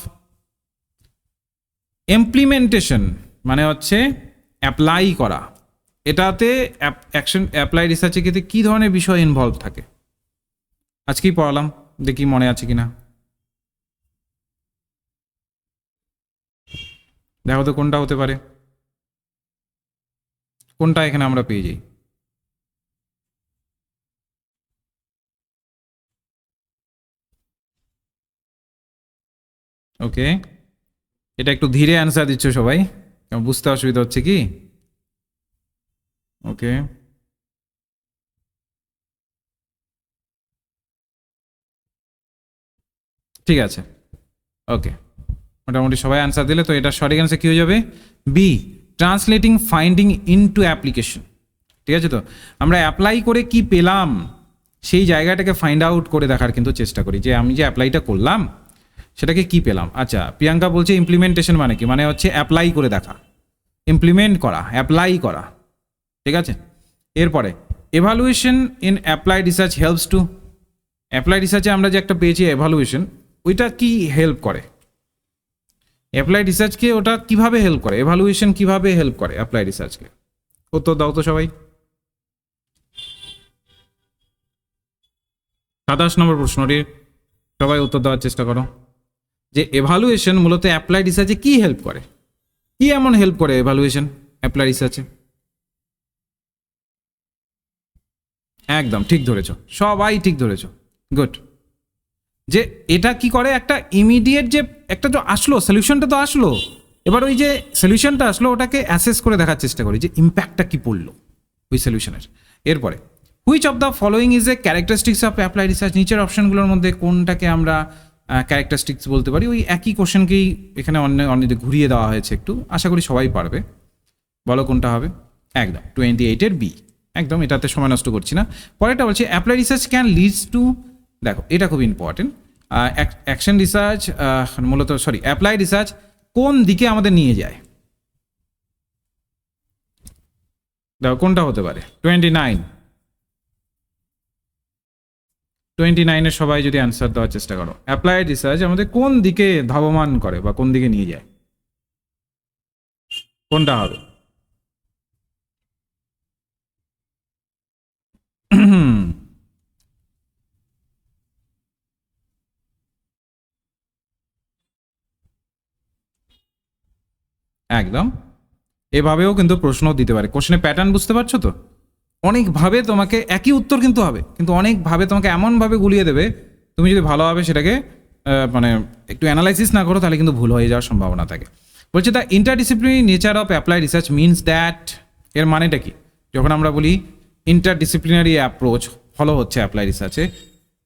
Implementation মানে হচ্ছে অ্যাপ্লাই করা। এটাতে অ্যাকশন অ্যাপ্লাই রিসার্চের ক্ষেত্রে কী ধরনের বিষয় ইনভলভ থাকে? আজকেই পড়ালাম, দেখি মনে আছে কিনা। দেখো তো কোনটা হতে পারে, কোনটা এখানে আমরা পেয়ে যাই। ওকে, এটা একটু ধীরে অ্যান্সার দিচ্ছ সবাই, বুঝতে অসুবিধা হচ্ছে কি? ওকে, ঠিক আছে। ওকে, মোটামুটি সবাই অ্যান্সার দিলে, তো এটা সঠিক অ্যান্সার কী হয়ে যাবে? B, translating finding into application. ঠিক আছে, তো আমরা অ্যাপ্লাই করে কি পেলাম সেই জায়গাটাকে ফাইন্ড আউট করে দেখার কিন্তু চেষ্টা করি, যে আমি যে অ্যাপ্লাইটা করলাম সেটাকে কি পেলাম। আচ্ছা, প্রিয়াঙ্কা বলছে ইমপ্লিমেন্টেশন মানে কি? মানে হচ্ছে অ্যাপ্লাই করে দেখা, ইমপ্লিমেন্ট করা, অ্যাপ্লাই করা। ঠিক আছে, এরপরে evaluation in applied research helps to. Applied রিসার্চে আমরা যে একটা পেয়েছি এভালুয়েশন, ওইটা কি হেল্প করে? অ্যাপ্লাইড রিসার্চকে ওটা কিভাবে হেল্প করে? এভালুয়েশন কিভাবে হেল্প করে অ্যাপ্লাইড রিসার্চকে? উত্তর দাও তো সবাই। 27 নম্বর প্রশ্নটির সবাই উত্তর দেওয়ার চেষ্টা করো, যে এভালুয়েশন মূলত অ্যাপ্লাইড রিসার্চে কি হেল্প করে, কি এমন হেল্প করে এভালুয়েশন অ্যাপ্লাইড রিসার্চে? একদম ঠিক ধরেছ, সবাই ঠিক ধরেছ, গুড। যে এটা কি করে, একটা ইমিডিয়েট যে একটা তো আসলো সলিউশনটা তো আসলো, এবার ওই যে সলিউশনটা আসলো ওটাকে অ্যাসেস করে দেখার চেষ্টা করি যে ইম্প্যাক্টটা কি পড়লো ওই সলিউশনের। এরপরে which of the following is a characteristics of applied research? নিচের অপশনগুলোর মধ্যে কোনটাকে আমরা ক্যারেক্টারিস্টিক্স বলতে পারি? ওই একই কোশ্চেনকেই এখানে অন্য ঘুরিয়ে দেওয়া হয়েছে একটু, আশা করি সবাই পারবে। বলো কোনটা হবে? একদম 28-এর বি, একদম, এটাতে সময় নষ্ট করছি না। পরেরটা বলছে applied research can leads to, দেখো এটা খুব ইম্পর্টেন্ট, অ্যাকশন রিসার্চ মূলত সরি অ্যাপ্লাইড রিসার্চ কোন দিকে আমাদের নিয়ে যায়? দেখো কোনটা হতে পারে? 29-এর সবাই যদি অ্যান্সার দেওয়ার চেষ্টা করো, অ্যাপ্লাইড রিসার্চ আমাদের কোন দিকে ধাবমান করে বা কোন দিকে নিয়ে যায়, কোনটা হবে? একদম, এভাবেও কিন্তু প্রশ্ন দিতে পারে, কোশ্চেনের প্যাটার্ন বুঝতে পারছো তো? অনেকভাবে তোমাকে একই উত্তর কিন্তু হবে, কিন্তু অনেকভাবে তোমাকে এমনভাবে গুলিয়ে দেবে, তুমি যদি ভালোভাবে সেটাকে মানে একটু অ্যানালাইসিস না করো তাহলে কিন্তু ভুল হয়ে যাওয়ার সম্ভাবনা থাকে। বলছে the interdisciplinary nature of applied research means that, এর মানেটা কি? যখন আমরা বলি ইন্টারডিসিপ্লিনারি অ্যাপ্রোচ ফলো হচ্ছে অ্যাপ্লাইড রিসার্চে,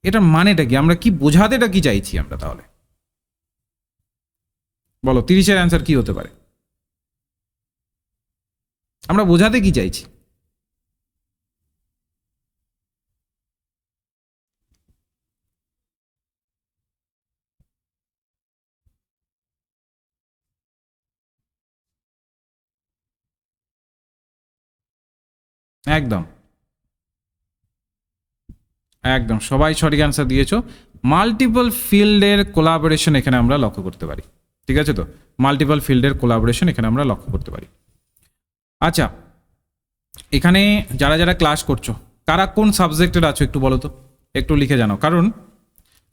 এটার মানেটা কি? আমরা কি বোঝাতেটা কি চাইছি আমরা তাহলে? বলো 30-এর অ্যান্সার কি হতে পারে? আমরা বোঝাতে কি চাইছি? একদম, একদম সবাই সঠিক অ্যান্সার দিয়েছো। মাল্টিপল ফিল্ডের কোলাবোরেশন এখানে আমরা লক্ষ্য করতে পারি। ঠিক আছে, তো মাল্টিপল ফিল্ডের কোলাবোরেশন এখানে আমরা লক্ষ্য করতে পারি। আচ্ছা, এখানে যারা যারা ক্লাস করছো কারা কোন সাবজেক্টের আছো একটু বলো তো, একটু লিখে জানাও। কারণ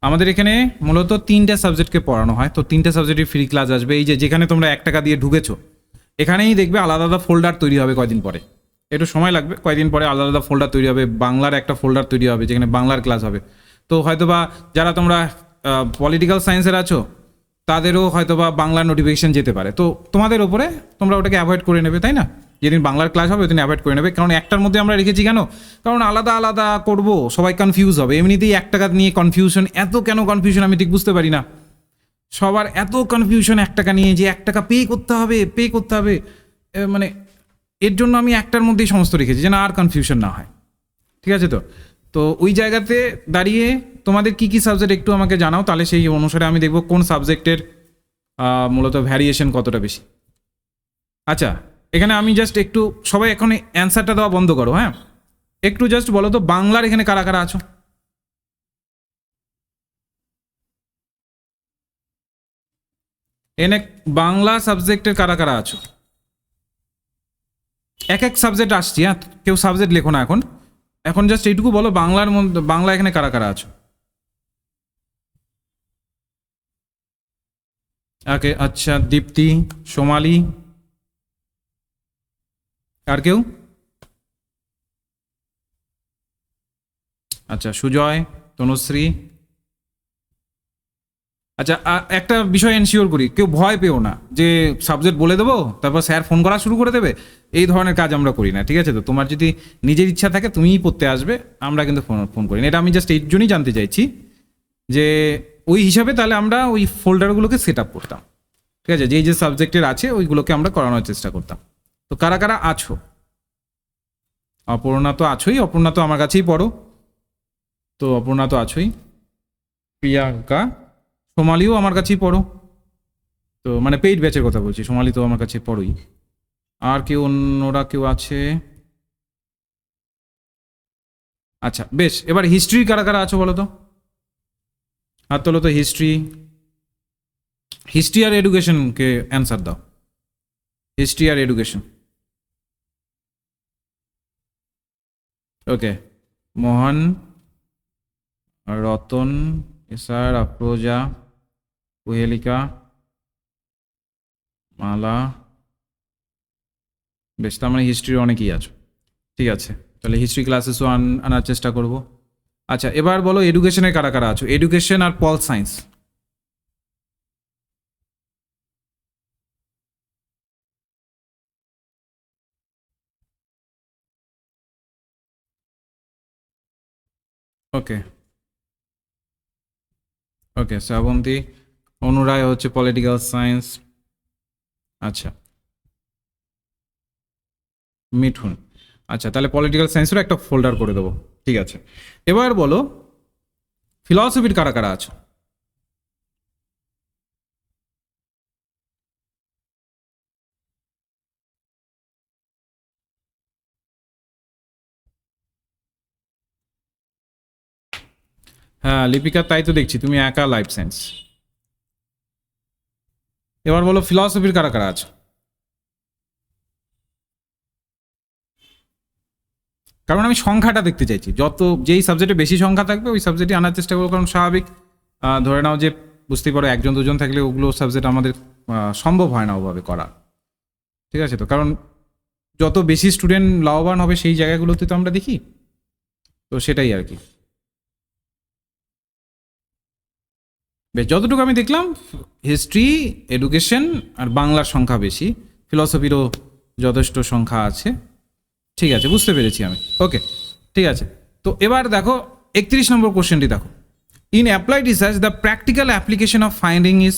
আমাদের এখানে মূলত 3টে সাবজেক্টকে পড়ানো হয়, তো 3টে সাবজেক্টের ফ্রি ক্লাস আসবে। এই যে যেখানে তোমরা 1 টাকা দিয়ে ঢুকেছো, এখানেই দেখবে আলাদা আলাদা ফোল্ডার তৈরি হবে কয়দিন পরে, একটু সময় লাগবে, কয়দিন পরে আলাদা আলাদা ফোল্ডার তৈরি হবে, বাংলার একটা ফোল্ডার তৈরি হবে যেখানে বাংলার ক্লাস হবে। তো হয়তোবা যারা তোমরা পলিটিক্যাল সায়েন্সের আছো তাদেরও হয়তোবা বাংলার নোটিফিকেশন যেতে পারে, তো তোমাদের ওপরে, তোমরা ওটাকে অ্যাভয়েড করে নেবে, তাই না? যেদিন বাংলার ক্লাস হবে ওদিন অ্যাভয়েড করে নেবে, কারণ একটার মধ্যে আমরা রেখেছি কেন? কারণ আলাদা আলাদা করব, সবাই কনফিউজ হবে, এমনিতেই 1 টাকা নিয়ে কনফিউশন, এত কেন কনফিউশন আমি ঠিক বুঝতে পারি না। সবার এত কনফিউশন 1 টাকা নিয়ে, যে 1 টাকা পে করতে হবে, মানে এর জন্য আমি একটার মধ্যেই সমস্ত রেখেছি যেন আর কনফিউশন না হয়। ঠিক আছে, তো তো ওই জায়গাতে দাঁড়িয়ে তোমাদের কি কি সাবজেক্ট একটু আমাকে জানাও, তাহলে সেই অনুসারে আমি দেখব কোন সাবজেক্টের মূলত ভ্যারিয়েশন কতটা বেশি। আচ্ছা, এখানে আমি জাস্ট একটু, সবাই এখন অ্যান্সারটা দেওয়া বন্ধ করো, হ্যাঁ, একটু জাস্ট বলো তো বাংলার এখানে কারা কারা আছো? এনে বাংলা সাবজেক্টের কারা কারা আছো? এক এক সাবজেক্ট আসছি, হ্যাঁ, কেউ সাবজেক্ট লেখো না এখন, এখন জাস্ট এইটুকু বলো বাংলার মধ্যে, বাংলা এখানে কারা কারা আছো? ওকে, আচ্ছা, দীপ্তি, সোমালি, আর কেউ? আচ্ছা, সুজয়, তনুশ্রী, আচ্ছা, একটা বিষয় এনশিওর করি, কেউ ভয় পেও না যে সাবজেক্ট বলে দেবো তারপর স্যার ফোন করা শুরু করে দেবে, এই ধরনের কাজ আমরা করি না, ঠিক আছে? তো তোমার যদি নিজের ইচ্ছা থাকে তুমিই পড়তে আসবে, আমরা কিন্তু ফোন করি না। এটা আমি জাস্ট এই জন্যই জানতে চাইছি যে ওই হিসাবে তাহলে আমরা ওই ফোল্ডারগুলোকে সেট আপ করতাম, ঠিক আছে? যেই যে সাবজেক্টের আছে ওইগুলোকে আমরা করানোর চেষ্টা করতাম। তো কারা কারা আছো? অপর্ণা তো আছোই, অপর্ণা তো আমার কাছেই পড়ো, তো অপর্ণা তো আছোই। প্রিয়াঙ্কা, সোমালিও আমার কাছেই পড়ো, তো মানে পেইড ব্যাচের কথা বলছি, সোমালি তো আমার কাছে পড়োই। আর কেউ অন্যরা কেউ আছে? আচ্ছা বেশ, এবার হিস্ট্রি কারা কারা আছো বলো তো, হাত তোলো তো। হিস্ট্রি আর এডুকেশনকে অ্যান্সার দাও। হিস্ট্রি আর এডুকেশন, ওকে। মোহন, রতন, এসার, আফরোজা, কুহেলিকা, মালা, বেশ, তার মানে হিস্ট্রির অনেকেই আছো, ঠিক আছে? তাহলে হিস্ট্রি ক্লাসেসও আনার চেষ্টা করব। আচ্ছা এবার বলো এডুকেশনে কারা কারা আছো? এডুকেশন আর পল সায়েন্স, ওকে ওকে। শ্রাবন্তী, অনুরায় হচ্ছে পলিটিক্যাল সায়েন্স, আচ্ছা। মিঠুন, আচ্ছা, তাহলে পলিটিক্যাল সায়েন্সেরও একটা ফোল্ডার করে দেবো, ঠিক আছে? এবার বলো ফিলসফির কারা কারা আছো? হ্যাঁ লিপিকা, তাই তো দেখছি তুমি একা লাইফ সায়েন্স। এবার বলো ফিলসফির কারা কারা আছো? কারণ আমি সংখ্যাটা দেখতে চাইছি, যেই সাবজেক্টে বেশি সংখ্যা থাকবে ওই সাবজেক্টে আনার চেষ্টা করবো, কারণ স্বাভাবিক ধরে নাও যে বুঝতেই পারো একজন দুজন থাকলে ওগুলো সাবজেক্ট আমাদের সম্ভব হয় না ওভাবে করা, ঠিক আছে? তো কারণ যত বেশি স্টুডেন্ট লাভবান হবে সেই জায়গাগুলোতে তো আমরা দেখি, তো সেটাই আর কি। বেশ, যতটুকু আমি দেখলাম হিস্ট্রি, এডুকেশন আর বাংলার সংখ্যা বেশি, ফিলসফিরও যথেষ্ট সংখ্যা আছে, ঠিক আছে, বুঝতে পেরেছি আমি, ওকে, ঠিক আছে। তো এবার দেখো 31 নম্বর কোশ্চেনটি দেখো। In applied research the practical application of finding is,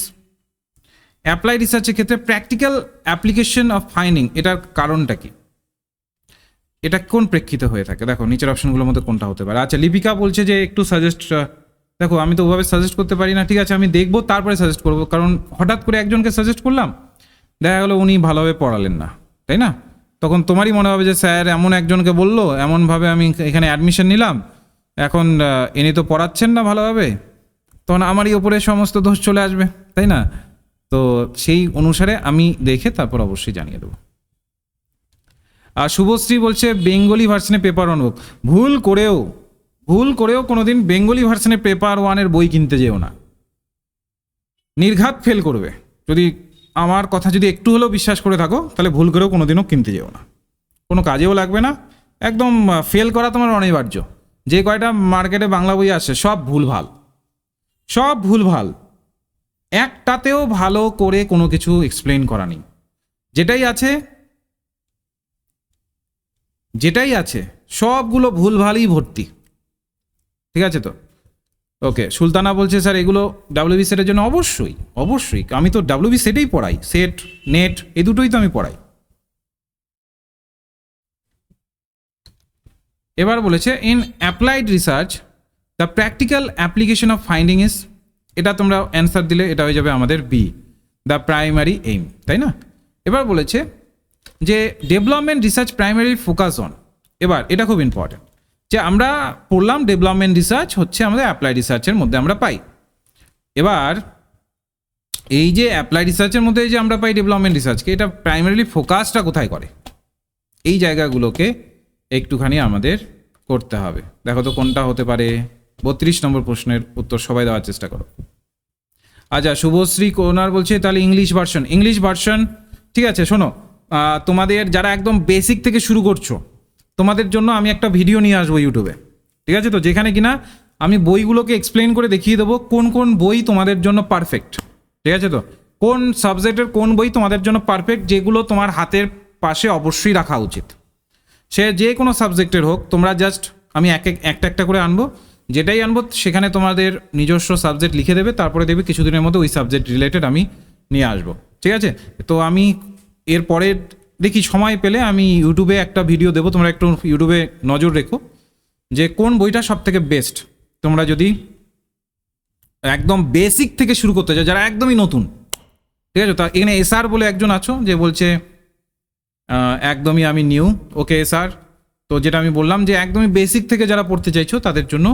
applied রিসার্চের ক্ষেত্রে প্র্যাকটিক্যাল অ্যাপ্লিকেশন অফ ফাইন্ডিং এটার কারণটা কি, এটা কোন প্রেক্ষিতে হয়ে থাকে? দেখো নিচের অপশনগুলোর মধ্যে কোনটা হতে পারে? আচ্ছা লিপিকা বলছে যে একটু সাজেস্ট, দেখো আমি তো ওভাবে সাজেস্ট করতে পারি না, ঠিক আছে? আমি দেখবো তারপরে সাজেস্ট করবো, কারণ হঠাৎ করে একজনকে সাজেস্ট করলাম, দেখা গেলো উনি ভালোভাবে পড়ালেন না, তাই না? তখন তোমারই মনে হবে যে স্যার এমন একজনকে বললো, এমনভাবে আমি এখানে অ্যাডমিশন নিলাম, এখন ইনি তো পড়াচ্ছেন না ভালোভাবে, তখন আমারই ওপরে সমস্ত দোষ চলে আসবে, তাই না? তো সেই অনুসারে আমি দেখে তারপর অবশ্যই জানিয়ে দেবো। আর শুভশ্রী বলছে বেঙ্গলি ভার্সনে পেপার ওয়ান হোক, ভুল করেও কোনোদিন বেঙ্গলি ভার্সনে পেপার ওয়ানের বই কিনতে যেও না, নির্ঘাত ফেল করবে। যদি আমার কথা যদি একটু হলেও বিশ্বাস করে থাকো তাহলে ভুল করেও কোনোদিনও কিনতে যেও না, কোনো কাজেও লাগবে না, একদম ফেল করা তোমার অনিবার্য। যে কয়টা মার্কেটে বাংলা বই আসছে সব ভুলভাল, একটাতেও ভালো করে কোনো কিছু এক্সপ্লেন করা নেই, যেটাই আছে সবগুলো ভুলভালই ভর্তি, ঠিক আছে? তো ওকে। সুলতানা বলছে স্যার এগুলো ডাব্লিউবি সেটের জন্য, অবশ্যই আমি তো ডাব্লিউবি সেটেই পড়াই, সেট নেট এই দুটোই তো আমি পড়াই। এবার বলেছে in applied research the practical application of finding is, এটা তোমরা অ্যান্সার দিলে এটা হয়ে যাবে আমাদের বি, দ্য প্রাইমারি এইম, তাই না? এবার বলেছে যে development research primary focus on, এবার এটা খুব ইম্পর্টেন্ট যে আমরা পড়লাম ডেভেলপমেন্ট রিসার্চ হচ্ছে আমাদের অ্যাপ্লাইড রিসার্চের মধ্যে আমরা পাই। এবার এই যে অ্যাপ্লাইড রিসার্চের মধ্যে যে আমরা পাই ডেভেলপমেন্ট রিসার্চকে, এটা প্রাইমারিলি ফোকাসটা কোথায় করে, এই জায়গাগুলোকে একটুখানি আমাদের করতে হবে। দেখো তো কোনটা হতে পারে? 32 নম্বর প্রশ্নের উত্তর সবাই দেওয়ার চেষ্টা করো। আচ্ছা শুভশ্রী কোনার বলছে তাহলে ইংলিশ ভার্সন, ঠিক আছে। শোনো, তোমাদের যারা একদম বেসিক থেকে শুরু করছো তোমাদের জন্য আমি একটা ভিডিও নিয়ে আসবো ইউটিউবে, ঠিক আছে? তো যেখানে কিনা আমি বইগুলোকে এক্সপ্লেন করে দেখিয়ে দেবো কোন কোন বই তোমাদের জন্য পারফেক্ট, ঠিক আছে? তো কোন সাবজেক্টের কোন বই তোমাদের জন্য পারফেক্ট, যেগুলো তোমার হাতের পাশে অবশ্যই রাখা উচিত। সে যে কোনো সাবজেক্টের হোক, তোমরা জাস্ট আমি একটা একটা করে আনবো, যেটাই আনবো সেখানে তোমাদের নিজস্ব সাবজেক্ট লিখে দেবে, তারপরে দেবে কিছুদিনের মধ্যে ওই সাবজেক্ট রিলেটেড আমি নিয়ে আসবো, ঠিক আছে? তো আমি এরপরে দেখি সময় পেলে আমি ইউটিউবে একটা ভিডিও দেবো, তোমরা একটু ইউটিউবে নজর রেখো যে কোন বইটা সব থেকে বেস্ট। তোমরা যদি একদম বেসিক থেকে শুরু করতে চাও, যারা একদমই নতুন, ঠিক আছে? তা এখানে এসআর বলে একজন আছো যে বলছে একদমই আমি নিউ, ওকে স্যার। তো যেটা আমি বললাম যে একদমই বেসিক থেকে যারা পড়তে চাইছো তাদের জন্য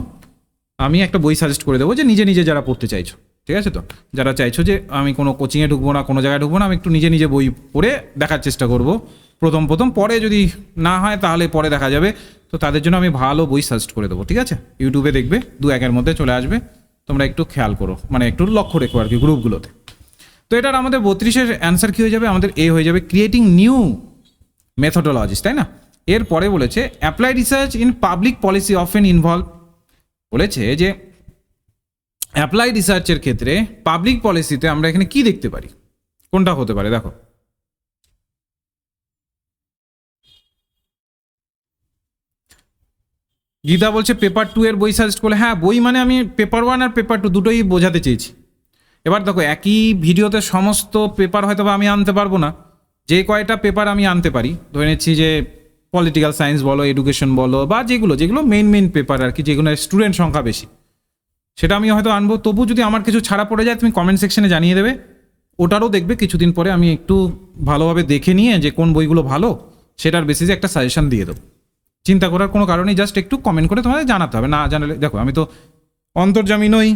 আমি একটা বই সাজেস্ট করে দেবো, যে নিজে নিজে যারা পড়তে চাইছো, ঠিক আছে? তো যারা চাইছো যে আমি কোনো কোচিংয়ে ঢুকবো না, কোনো জায়গায় ঢুকবো না, আমি একটু নিজে নিজে বই পড়ে দেখার চেষ্টা করব প্রথম পরে যদি না হয় তাহলে পরে দেখা যাবে, তো তাদের জন্য আমি ভালো বই সাজেস্ট করে দেবো, ঠিক আছে? ইউটিউবে দেখবে 2-1 মধ্যে চলে আসবে, তোমরা একটু খেয়াল করো, মানে একটু লক্ষ্য রেখো আর কি গ্রুপগুলোতে। তো এটার আমাদের 32-এর অ্যান্সার কী হয়ে যাবে? আমাদের এ হয়ে যাবে ক্রিয়েটিং নিউ মেথোডোলজিস, তাই না? এরপরে বলেছে apply research in public policy often involve, বলেছে যে অ্যাপ্লাই রিসার্চের ক্ষেত্রে পাবলিক পলিসিতে আমরা এখানে কি দেখতে পারি, কোনটা হতে পারে? দেখো, গীতা বলছে পেপার 2 এর বই সাজেস্ট করলে। হ্যাঁ, বই মানে আমি পেপার 1 আর পেপার 2 দুটোই বোঝাতে চেয়েছি। এবার দেখো, একই ভিডিওতে সমস্ত পেপার হয়তো বা আমি আনতে পারবো না, যে কয়টা পেপার আমি আনতে পারি, ধরে নিচ্ছি যে পলিটিক্যাল সায়েন্স বলো, এডুকেশন বলো, বা যেগুলো মেইন পেপার আর কি, যেগুলো স্টুডেন্ট সংখ্যা বেশি, সেটা আমি হয়তো আনবো। তবু যদি আমার কিছু ছাড়া পড়ে যায় তুমি কমেন্ট সেকশনে জানিয়ে দেবে, ওটারও দেখবে কিছুদিন পরে আমি একটু ভালোভাবে দেখে নিয়ে যে কোন বইগুলো ভালো সেটার বেসিসে একটা সাজেশন দিয়ে দেবো। চিন্তা করার কোনো কারণেই, জাস্ট একটু কমেন্ট করে তোমাদের জানাতে হবে, না জানালে দেখো আমি তো অন্তর্যামী নই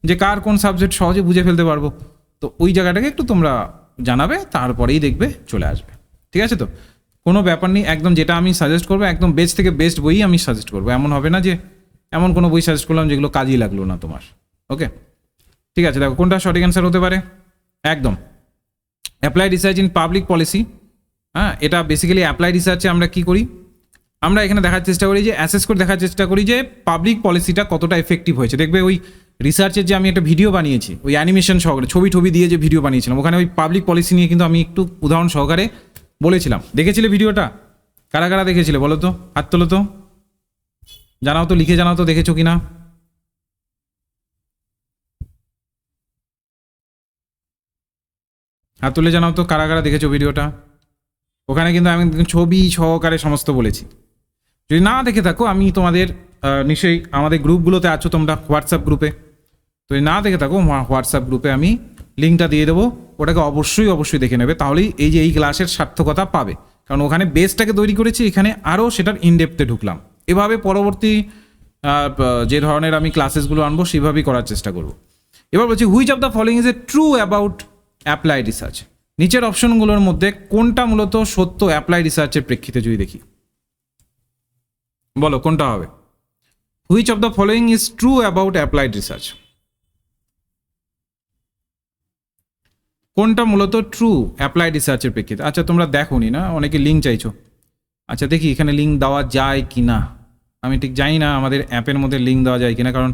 যে কার কোন সাবজেক্ট সহজে বুঝে ফেলতে পারবো, তো ওই জায়গাটাকে একটু তোমরা জানাবে, তারপরেই দেখবে চলে আসবে, ঠিক আছে? তো কোনো ব্যাপার নেই, একদম যেটা আমি সাজেস্ট করবো একদম বেস্ট থেকে বেস্ট বই আমি সাজেস্ট করবো, এমন হবে না যে এমন কোনো বই সাজেস্ট করলাম যেগুলো কাজই লাগলো না তোমার। ওকে, ঠিক আছে। দেখো কোনটা সঠিক অ্যান্সার হতে পারে, একদম apply research in public policy. হ্যাঁ, এটা বেসিক্যালি অ্যাপ্লাই রিসার্চে আমরা কি করি, আমরা এখানে দেখার চেষ্টা করি যে অ্যাসেস করে দেখার চেষ্টা করি যে পাবলিক পলিসিটা কতটা এফেক্টিভ হয়েছে। দেখবে ওই রিসার্চের যে আমি একটা ভিডিও বানিয়েছি, ওই অ্যানিমেশন সহকারে ছবি দিয়ে যে ভিডিও বানিয়েছিলাম, ওখানে ওই পাবলিক পলিসি নিয়ে কিন্তু আমি একটু উদাহরণ সহকারে বলেছিলাম। দেখেছিলে ভিডিওটা? কারা কারা দেখেছিলে বলো তো, হাত তোলো তো, জানাও তো, লিখে জানাও তো দেখেছো কিনা। হাত তুলে জানাও তো কারা কারা দেখেছো ভিডিওটা। ওখানে কিন্তু আমি ছবি সহকারে সমস্ত বলেছি। যদি না দেখে থাকো, আমি তোমাদের নিশ্চয়ই আমাদের গ্রুপগুলোতে আছো তোমরা, হোয়াটসঅ্যাপ গ্রুপে, তো যদি না দেখে থাকো হোয়াটসঅ্যাপ গ্রুপে আমি লিঙ্কটা দিয়ে দেবো, ওটাকে অবশ্যই দেখে নেবে, তাহলেই এই যে এই ক্লাসের সার্থকতা পাবে। কারণ ওখানে বেসটাকে তৈরি করেছি, এখানে আরও সেটার ইনডেপথে ঢুকলাম। এভাবে পরবর্তী যে ধরনের আমি ক্লাসেসগুলো আনবো সেভাবেই করার চেষ্টা করব। এবার বলছি which of the following is a true about apply research. নিচের অপশনগুলোর মধ্যে কোনটা মূলত সত্য অ্যাপ্লাই রিসার্চের প্রেক্ষিতে, যদি দেখি বলো কোনটা হবে। Which of the following is true about applied research, কোনটা মূলত ট্রু অ্যাপ্লাইড রিসার্চের প্রেক্ষিতে। আচ্ছা, তোমরা দেখোনি না, অনেকে লিঙ্ক চাইছো। আচ্ছা দেখি এখানে লিঙ্ক দেওয়া যায় কি না, আমি ঠিক জানি না আমাদের অ্যাপের মধ্যে লিঙ্ক দেওয়া যায় কিনা, কারণ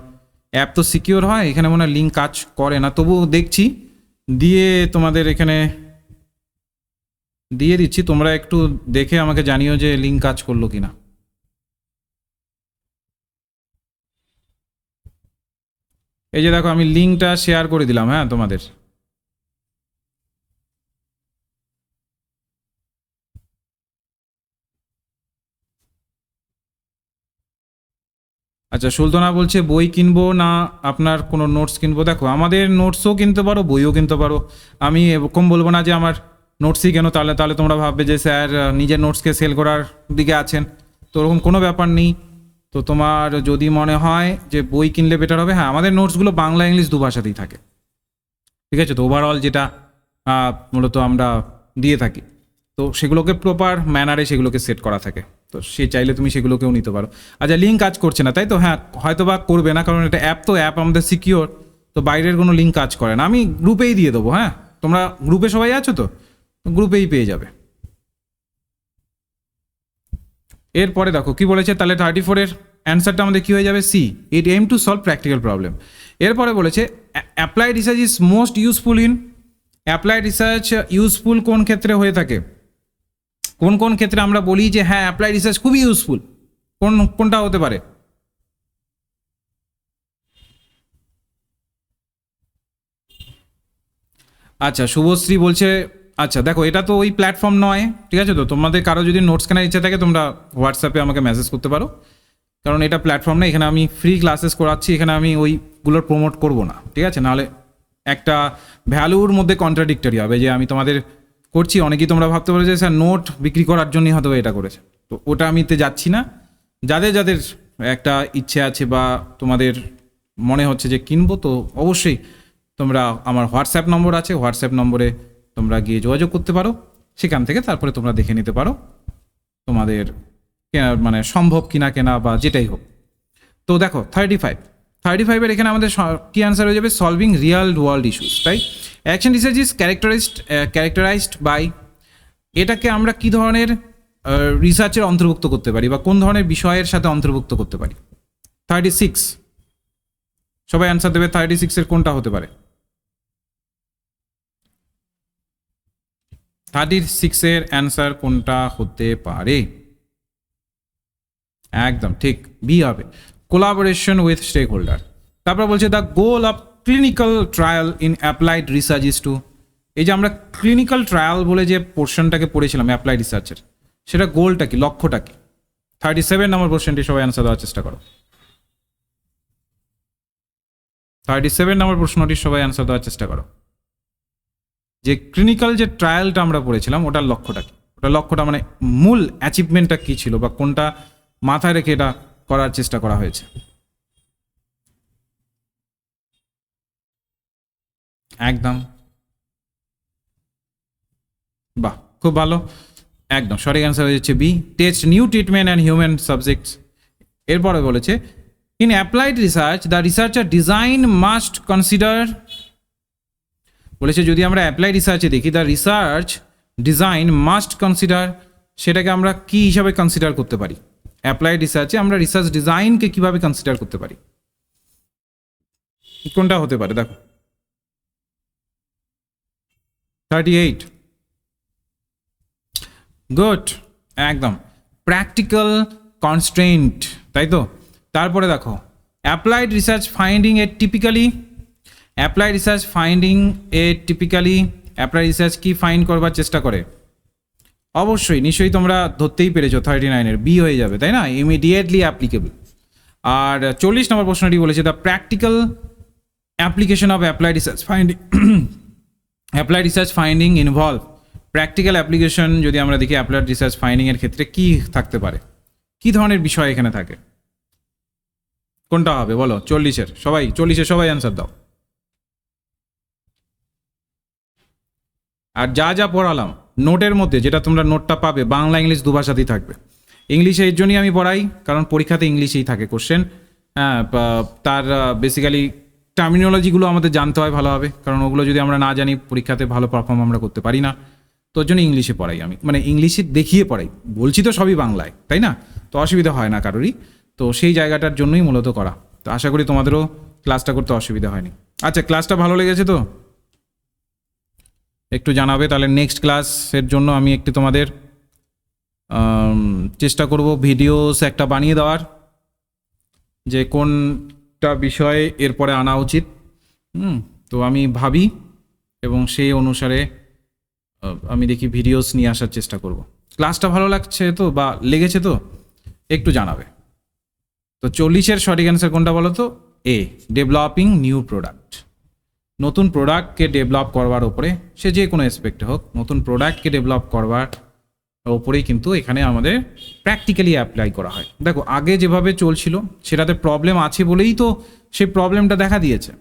অ্যাপ তো সিকিওর হয়, এখানে মনে হয় লিঙ্ক কাজ করে না, তবুও দেখছি দিয়ে তোমাদের এখানে দিয়ে দিচ্ছি, তোমরা একটু দেখে আমাকে জানিও যে লিঙ্ক কাজ করলো কিনা। এই যে দেখো আমি লিঙ্কটা শেয়ার করে দিলাম, হ্যাঁ তোমাদের। আচ্ছা, সুলতানা বলছে বই কিনবো না আপনার কোনো নোটস কিনবো। দেখো আমাদের নোটসও কিনতে পারো, বইও কিনতে পারো। আমি এরকম বলবো না যে আমার নোটসই কেন, তাহলে তাহলে তোমরা ভাববে যে স্যার নিজের নোটসকে সেল করার দিকে আছেন, তো ওরকম কোনো ব্যাপার নেই। তো তোমার যদি মনে হয় যে বই কিনলে বেটার হবে, হ্যাঁ আমাদের নোটসগুলো বাংলা ইংলিশ দু ভাষাতেই থাকে, ঠিক আছে? তো ওভারঅল যেটা মূলত আমরা দিয়ে থাকি, তো সেগুলোকে প্রপার ম্যানারে সেগুলোকে সেট করা থাকে, তো সে চাইলে তুমি সেগুলোকেও নিতে পারো। আচ্ছা লিঙ্ক কাজ করছে না তাই তো, হ্যাঁ হয়তো বা করবে না, কারণ এটা অ্যাপ, তো অ্যাপ আমাদের সিকিওর, তো বাইরের কোনো লিঙ্ক কাজ করে না। আমি গ্রুপেই দিয়ে দেবো, হ্যাঁ তোমরা গ্রুপে সবাই আছো তো, গ্রুপেই পেয়ে যাবে। এরপরে দেখো কি বলেছে, তাহলে 34-এর অ্যান্সারটা আমাদের কী হয়ে যাবে? C, it aim to solve practical problem. এরপরে বলেছে applied research is most useful in, applied research useful কোন ক্ষেত্রে হয়ে থাকে, কোন কোন ক্ষেত্রে আমরা বলি যে হ্যাঁ অ্যাপ্লাইড রিসার্চ খুবই ইউজফুল, কোনটা হতে পারে? আচ্ছা, শুভশ্রী বলছে, আচ্ছা দেখো এটা তো ওই প্ল্যাটফর্ম নয়, ঠিক আছে? তো তোমাদের কারো যদি নোটস কেনার ইচ্ছা থাকে তোমরা হোয়াটসঅ্যাপে আমাকে মেসেজ করতে পারো, কারণ এটা প্ল্যাটফর্ম না, এখানে আমি ফ্রি ক্লাসেস করাচ্ছি, এখানে আমি ওইগুলোর প্রমোট করব না, ঠিক আছে? নাহলে একটা ভ্যালুর মধ্যে কন্ট্রাডিক্টরি হবে যে আমি তোমাদের করছি, অনেকেই তোমরা ভাবতে পারো যে স্যার নোট বিক্রি করার জন্যই হয়তো এটা করেছে, তো ওটা আমি যাচ্ছি না। যাদের যাদের একটা ইচ্ছে আছে বা তোমাদের মনে হচ্ছে যে কিনবো, তো অবশ্যই তোমরা আমার হোয়াটসঅ্যাপ নম্বর আছে, হোয়াটসঅ্যাপ নম্বরে তোমরা গিয়ে যোগাযোগ করতে পারো, সেখান থেকে তারপরে তোমরা দেখে নিতে পারো তোমাদের কেনার মানে সম্ভব কিনা কেনা বা যেটাই হোক। তো দেখো 35 এখানে আমাদের কি অ্যান্সার হয়ে যাবে? সলভিং রিয়েল ওয়ার্ল্ড ইস্যুস, তাই action research is characterised by, এটাকে আমরা কি ধরনের রিসার্চের অন্তর্ভুক্ত করতে পারি বা কোন ধরনের বিষয়ের সাথে অন্তর্ভুক্ত করতে পারি? 36, সবাই অ্যান্সার দেবে 36 কোনটা হতে পারে? 36 অ্যান্সার কোনটা হতে পারে? একদম ঠিক, বি হবে, কোলাবোরেশন উইথ স্টেক হোল্ডার। তারপর বলছে the goal of clinical trial in applied research is to, এই যে আমরা ক্লিনিক্যাল ট্রায়াল বলে যে পোর্শনটাকে পড়েছিলাম অ্যাপ্লাইড রিসার্চের, সেটা গোলটা কি, লক্ষ্যটা কি? 37 নম্বর কোশ্চেনটি সবাই অ্যান্সার দেওয়ার চেষ্টা করো। 37 নম্বর প্রশ্নটি সবাই অ্যান্সার দেওয়ার চেষ্টা করো। যে ক্লিনিক্যাল যে ট্রায়ালটা আমরা পড়েছিলাম ওটার লক্ষ্যটা কি, ওটার লক্ষ্যটা মানে মূল অ্যাচিভমেন্টটা কি ছিল বা কোনটা মাথায় রেখে এটা করার চেষ্টা করা হয়েছে? একদম, বাহ, খুব ভালো, একদম সঠিক অ্যান্সার হয়ে যাচ্ছে B, test new treatment and human subjects. এরপরে বলেছে in applied research the researcher design must consider, বলেছে যদি আমরা অ্যাপ্লাইড রিসার্চে দেখি the research design must consider, সেটাকে আমরা কি হিসাবে কনসিডার করতে পারি? অ্যাপ্লাইড রিসার্চে আমরা রিসার্চ ডিজাইনকে কিভাবে কনসিডার করতে পারি? কোনটা হতে পারে? দেখো 38, গুড, একদম প্র্যাকটিক্যাল কনস্ট্রেন্ট, তাই তো? তারপরে দেখো অ্যাপ্লাইড রিসার্চ ফাইন্ডিং এ টিপিক্যালি, অ্যাপ্লাইড রিসার্চ ফাইন্ডিং এ টিপিক্যালি, অ্যাপ্লাইড রিসার্চ কি ফাইন্ড করবার চেষ্টা করে? অবশ্যই নিশ্চয়ই তোমরা ধরতেই পেরেছো 39 বি হয়ে যাবে, তাই না? Immediately applicable. আর 40 নম্বর প্রশ্নটি বলেছে the practical application of applied research finding, applied research finding involve, practical application যদি আমরা দেখি অ্যাপ্লাইড রিসার্চ ফাইন্ডিংয়ের ক্ষেত্রে কি থাকতে পারে, কি ধরনের বিষয় এখানে থাকে? কোনটা হবে বলো? 40 সবাই অ্যান্সার দাও। আর যা যা পড়ালাম নোটের মধ্যে, যেটা তোমরা নোটটা পাবে বাংলা ইংলিশ দুভাষাতেই থাকবে। ইংলিশে এর জন্যই আমি পড়াই কারণ পরীক্ষাতে ইংলিশেই থাকে কোশ্চেন, হ্যাঁ, তার বেসিক্যালি টার্মিনোলজিগুলো আমাদের জানতে হয় ভালোভাবে, কারণ ওগুলো যদি আমরা না জানি পরীক্ষাতে ভালো পারফর্ম আমরা করতে পারি না। তোর জন্য ইংলিশে পড়াই আমি, মানে ইংলিশে দেখিয়ে পড়াই, বলছি তো সবই বাংলায়, তাই না? তো অসুবিধা হয় না কারোরই, তো সেই জায়গাটার জন্যই মূলত করা। তো আশা করি তোমাদেরও ক্লাসটা করতে অসুবিধা হয়নি। আচ্ছা, ক্লাসটা ভালো লেগেছে তো? একটু জানাবে, তাহলে নেক্সট ক্লাসের জন্য আমি একটু তোমাদের চেষ্টা করব ভিডিওস একটা বানিয়ে দেওয়ার, যে কোনটা বিষয়ে এরপরে আনা উচিত। তো আমি ভাবি এবং সেই অনুসারে আমি দেখি ভিডিওস নিয়ে আসার চেষ্টা করব। ক্লাসটা ভালো লাগছে তো বা লেগেছে তো একটু জানাবে। তো 40 সঠিক অ্যান্সার কোনটা বলো তো? এ, ডেভেলপিং নিউ প্রোডাক্ট। নতুন প্রোডাক্টকে ডেভেলপ করবার উপরে, সে যে কোনো অ্যাসপেক্টে হোক, নতুন প্রোডাক্টকে ডেভেলপ করবার ওপরেই কিন্তু এখানে আমাদের প্র্যাকটিক্যালি অ্যাপ্লাই করা হয়। দেখো আগে যেভাবে চলছিল সেটাতে প্রবলেম আছে বলেই তো সেই প্রবলেমটা দেখা দিয়েছে।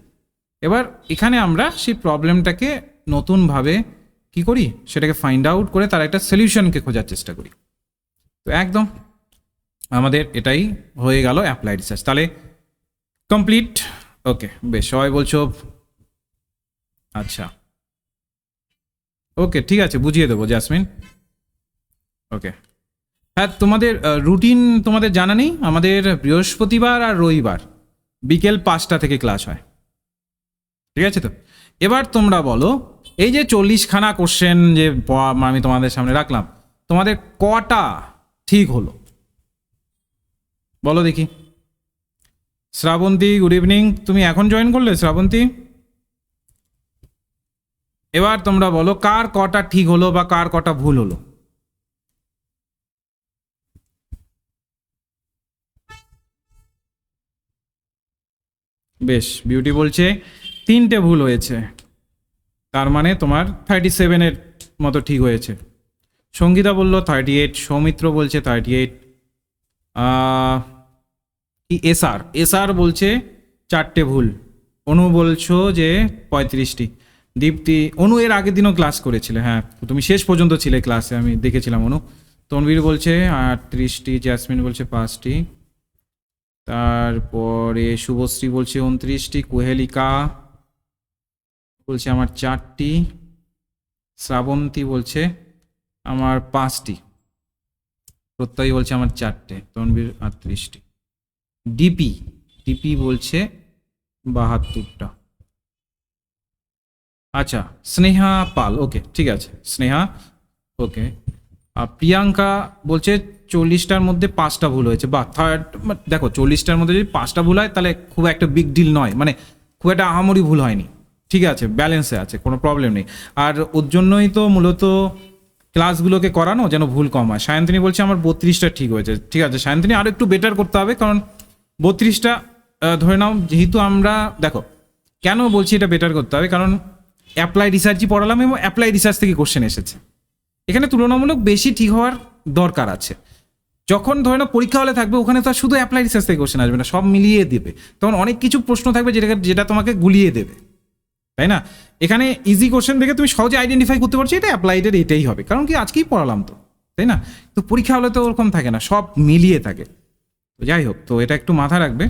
এবার এখানে আমরা সেই প্রবলেমটাকে নতুনভাবে কি করি, সেটাকে ফাইন্ড আউট করে তার একটা সলিউশনকে খোঁজার চেষ্টা করি। তো একদম আমাদের এটাই হয়ে গেল অ্যাপ্লাইড রিসার্চ, তাহলে কমপ্লিট। ওকে, বেশ, সবাই বলছো আচ্ছা, ওকে ঠিক আছে, বুঝিয়ে দেবো জাসমিন। ওকে, হ্যাঁ, তোমাদের রুটিন তোমাদের জানা নেই? আমাদের বৃহস্পতিবার আর রবিবার বিকেল 5টা থেকে ক্লাস হয়, ঠিক আছে? তো এবার তোমরা বলো, এই যে 40খানা কোশ্চেন যে আমি তোমাদের সামনে রাখলাম, তোমাদের কটা ঠিক হলো বলো দেখি। Shrabanti, good evening. তুমি এখন জয়েন করলে শ্রাবন্তী? এবার তোমরা বলো কার কটা ঠিক হলো বা কার কটা ভুল হলো। বেশ, বিউটি বলছে 3টে ভুল হয়েছে, তার মানে তোমার 37-এর মতো ঠিক হয়েছে। সঙ্গীতা বলল 38, সৌমিত্র বলছে 38, এসআর বলছে 4টে ভুল, অনু বলছো যে 35টি, দীপ্তি, অনু এর আগের দিনও ক্লাস করেছিলে, হ্যাঁ তুমি শেষ পর্যন্ত ছিলে ক্লাসে, আমি দেখেছিলাম অনু। তনবীর বলছে 38টি, জ্যাসমিন বলছে 5টি, তারপরে শুভশ্রী বলছে 29টি, কুহেলিকা বলছে আমার 4টি, শ্রাবন্তী বলছে আমার 5টি, প্রত্যয় বলছে আমার 4টে, তনবীর 38টি, ডিপি বলছে 72টা। আচ্ছা, স্নেহা পাল, ওকে ঠিক আছে স্নেহা, ওকে। প্রিয়াঙ্কা বলছে 40টার মধ্যে 5টা ভুল হয়েছে, বা থার্ড, দেখো 40টার মধ্যে যদি 5টা ভুল হয় তাহলে খুব একটা বিগ ডিল নয়, মানে খুব একটা আহামরি ভুল হয়নি, ঠিক আছে, ব্যালেন্সে আছে, কোনো প্রবলেম নেই। আর ওর জন্যই তো মূলত ক্লাসগুলোকে করানো, যেন ভুল কম হয়। সায়ন্তিনী বলছে আমার 32টা ঠিক হয়েছে, ঠিক আছে সায়ন্তিনী, আরও একটু বেটার করতে হবে, কারণ 32টা ধরে নাও, যেহেতু আমরা দেখো কেন বলছি এটা বেটার করতে হবে, কারণ অ্যাপ্লাই রিসার্চই পড়ালাম এবং অ্যাপ্লাই রিসার্চ থেকে কোশ্চেন এসেছে, এখানে তুলনামূলক বেশি ঠিক হওয়ার দরকার আছে। যখন ধরে না পরীক্ষা হলে থাকবে, ওখানে তো আর শুধু অ্যাপ্লাই রিসার্চ থেকে কোশ্চেন আসবে না, সব মিলিয়ে দেবে, তখন অনেক কিছু প্রশ্ন থাকবে যেটা তোমাকে গুলিয়ে দেবে, তাই না? এখানে ইজি কোশ্চেন দেখে তুমি সহজে আইডেন্টিফাই করতে পারছো এটা অ্যাপ্লাইডের, এটাই হবে, কারণ কি আজকেই পড়ালাম তো, তাই না? তো পরীক্ষা হলে তো ওরকম থাকে না, সব মিলিয়ে থাকে। তো যাই হোক, তো এটা একটু মাথা রাখবে।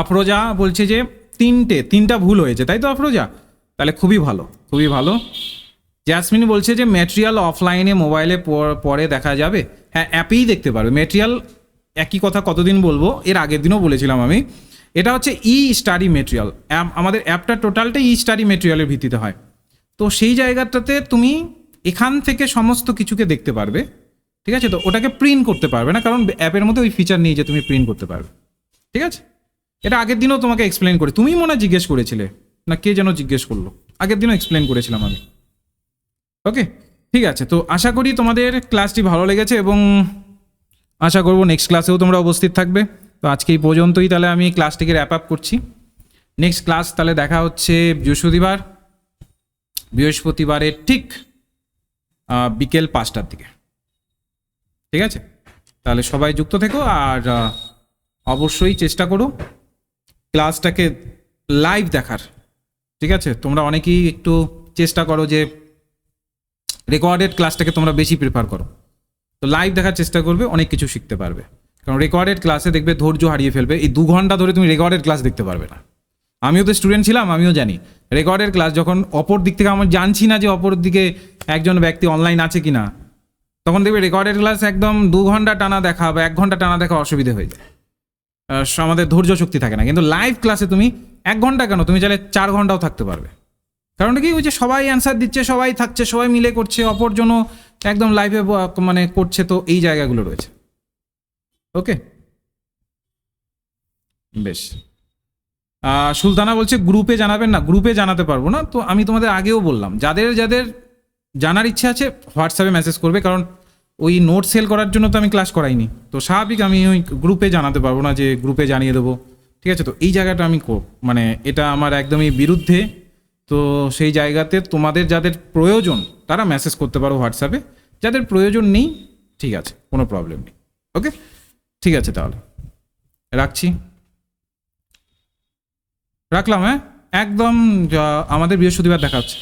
আফরোজা বলছে যে 3টা ভুল হয়েছে, তাই তো আফরোজা? তাহলে খুবই ভালো, খুবই ভালো। জ্যাসমিন বলছে যে ম্যাটেরিয়াল অফলাইনে মোবাইলে পরে দেখা যাবে, হ্যাঁ অ্যাপেই দেখতে পারবে ম্যাটেরিয়াল। একই কথা কতদিন বলবো, এর আগের দিনও বলেছিলাম আমি, এটা হচ্ছে ই স্টাডি ম্যাটেরিয়াল, আমাদের অ্যাপটা টোটালটাই ই স্টাডি ম্যাটেরিয়ালের ভিত্তিতে হয়। তো সেই জায়গাটাতে তুমি এখান থেকে সমস্ত কিছুকে দেখতে পারবে, ঠিক আছে? তো ওটাকে প্রিন্ট করতে পারবে না, কারণ অ্যাপের মধ্যে ওই ফিচার নেই যে তুমি প্রিন্ট করতে পারবে, ঠিক আছে? এটা আগের দিনও তোমাকে এক্সপ্লেন করে, তুমি মনে হয় জিজ্ঞেস করেছিলে, না কে যেন জিজ্ঞেস করলো, আগের দিনও এক্সপ্লেন করেছিলাম আমি। ওকে, ঠিক আছে, তো আশা করি তোমাদের ক্লাসটি ভালো লেগেছে এবং আশা করবো নেক্সট ক্লাসেও তোমরা উপস্থিত থাকবে। তো আজকে এই পর্যন্তই, তাহলে আমি ক্লাসটিকে র্যাপ আপ করছি। নেক্সট ক্লাস তাহলে দেখা হচ্ছে বৃহস্পতিবারের ঠিক বিকেল 5টার দিকে, ঠিক আছে? তাহলে সবাই যুক্ত থেকো, আর অবশ্যই চেষ্টা করো ক্লাসটাকে লাইভ দেখার, ঠিক আছে? তোমরা অনেকেই একটু চেষ্টা করো যে রেকর্ডেড ক্লাসটাকে তোমরা বেশি প্রেফার করো, তো লাইভ দেখার চেষ্টা করবে, অনেক কিছু শিখতে পারবে। কারণ রেকর্ডেড ক্লাসে দেখবে ধৈর্য হারিয়ে ফেলবে, এই 2 ঘন্টা ধরে তুমি রেকর্ডেড ক্লাস দেখতে পারবে না। আমিও তো স্টুডেন্ট ছিলাম, আমিও জানি রেকর্ডেড ক্লাস যখন অপর দিক থেকে আমরা জানছি না যে অপর দিকে একজন ব্যক্তি অনলাইন আছে কি না, তখন দেখবে রেকর্ডেড ক্লাস একদম 2 ঘন্টা টানা দেখা বা 1 ঘন্টা টানা দেখা অসুবিধে হয়ে যায়, আমাদের ধৈর্য শক্তি থাকে না। কিন্তু লাইভ ক্লাসে তুমি 1 ঘন্টা কেন, তুমি চাইলে 4 ঘন্টাও থাকতে পারবে। কারণটা কি, ওই যে সবাই অ্যান্সার দিচ্ছে, সবাই থাকছে, সবাই মিলে করছে, অপরজনও একদম লাইভে মানে করছে, তো এই জায়গাগুলো রয়েছে। ওকে, বেশ। সুলতানা বলছে গ্রুপে জানাবেন না, গ্রুপে জানাতে পারবো না। তো আমি তোমাদের আগেও বললাম, যাদের যাদের জানার ইচ্ছা আছে হোয়াটসঅ্যাপে মেসেজ করবে, কারণ ওই নোট সেল করার জন্য তো আমি ক্লাস করাইনি, তো স্বাভাবিক আমি ওই গ্রুপে জানাতে পারবো না যে গ্রুপে জানিয়ে দেবো, ঠিক আছে? তো এই জায়গাটা আমি মানে এটা আমার একদমই বিরুদ্ধে। তো সেই জায়গাতে তোমাদের যাদের প্রয়োজন তারা মেসেজ করতে পারো হোয়াটসঅ্যাপে, যাদের প্রয়োজন নেই ঠিক আছে, কোনো প্রবলেম নেই। ওকে, ঠিক আছে, তাহলে রাখলাম, হ্যাঁ একদম। আমাদের বৃহস্পতিবার দেখা হচ্ছে।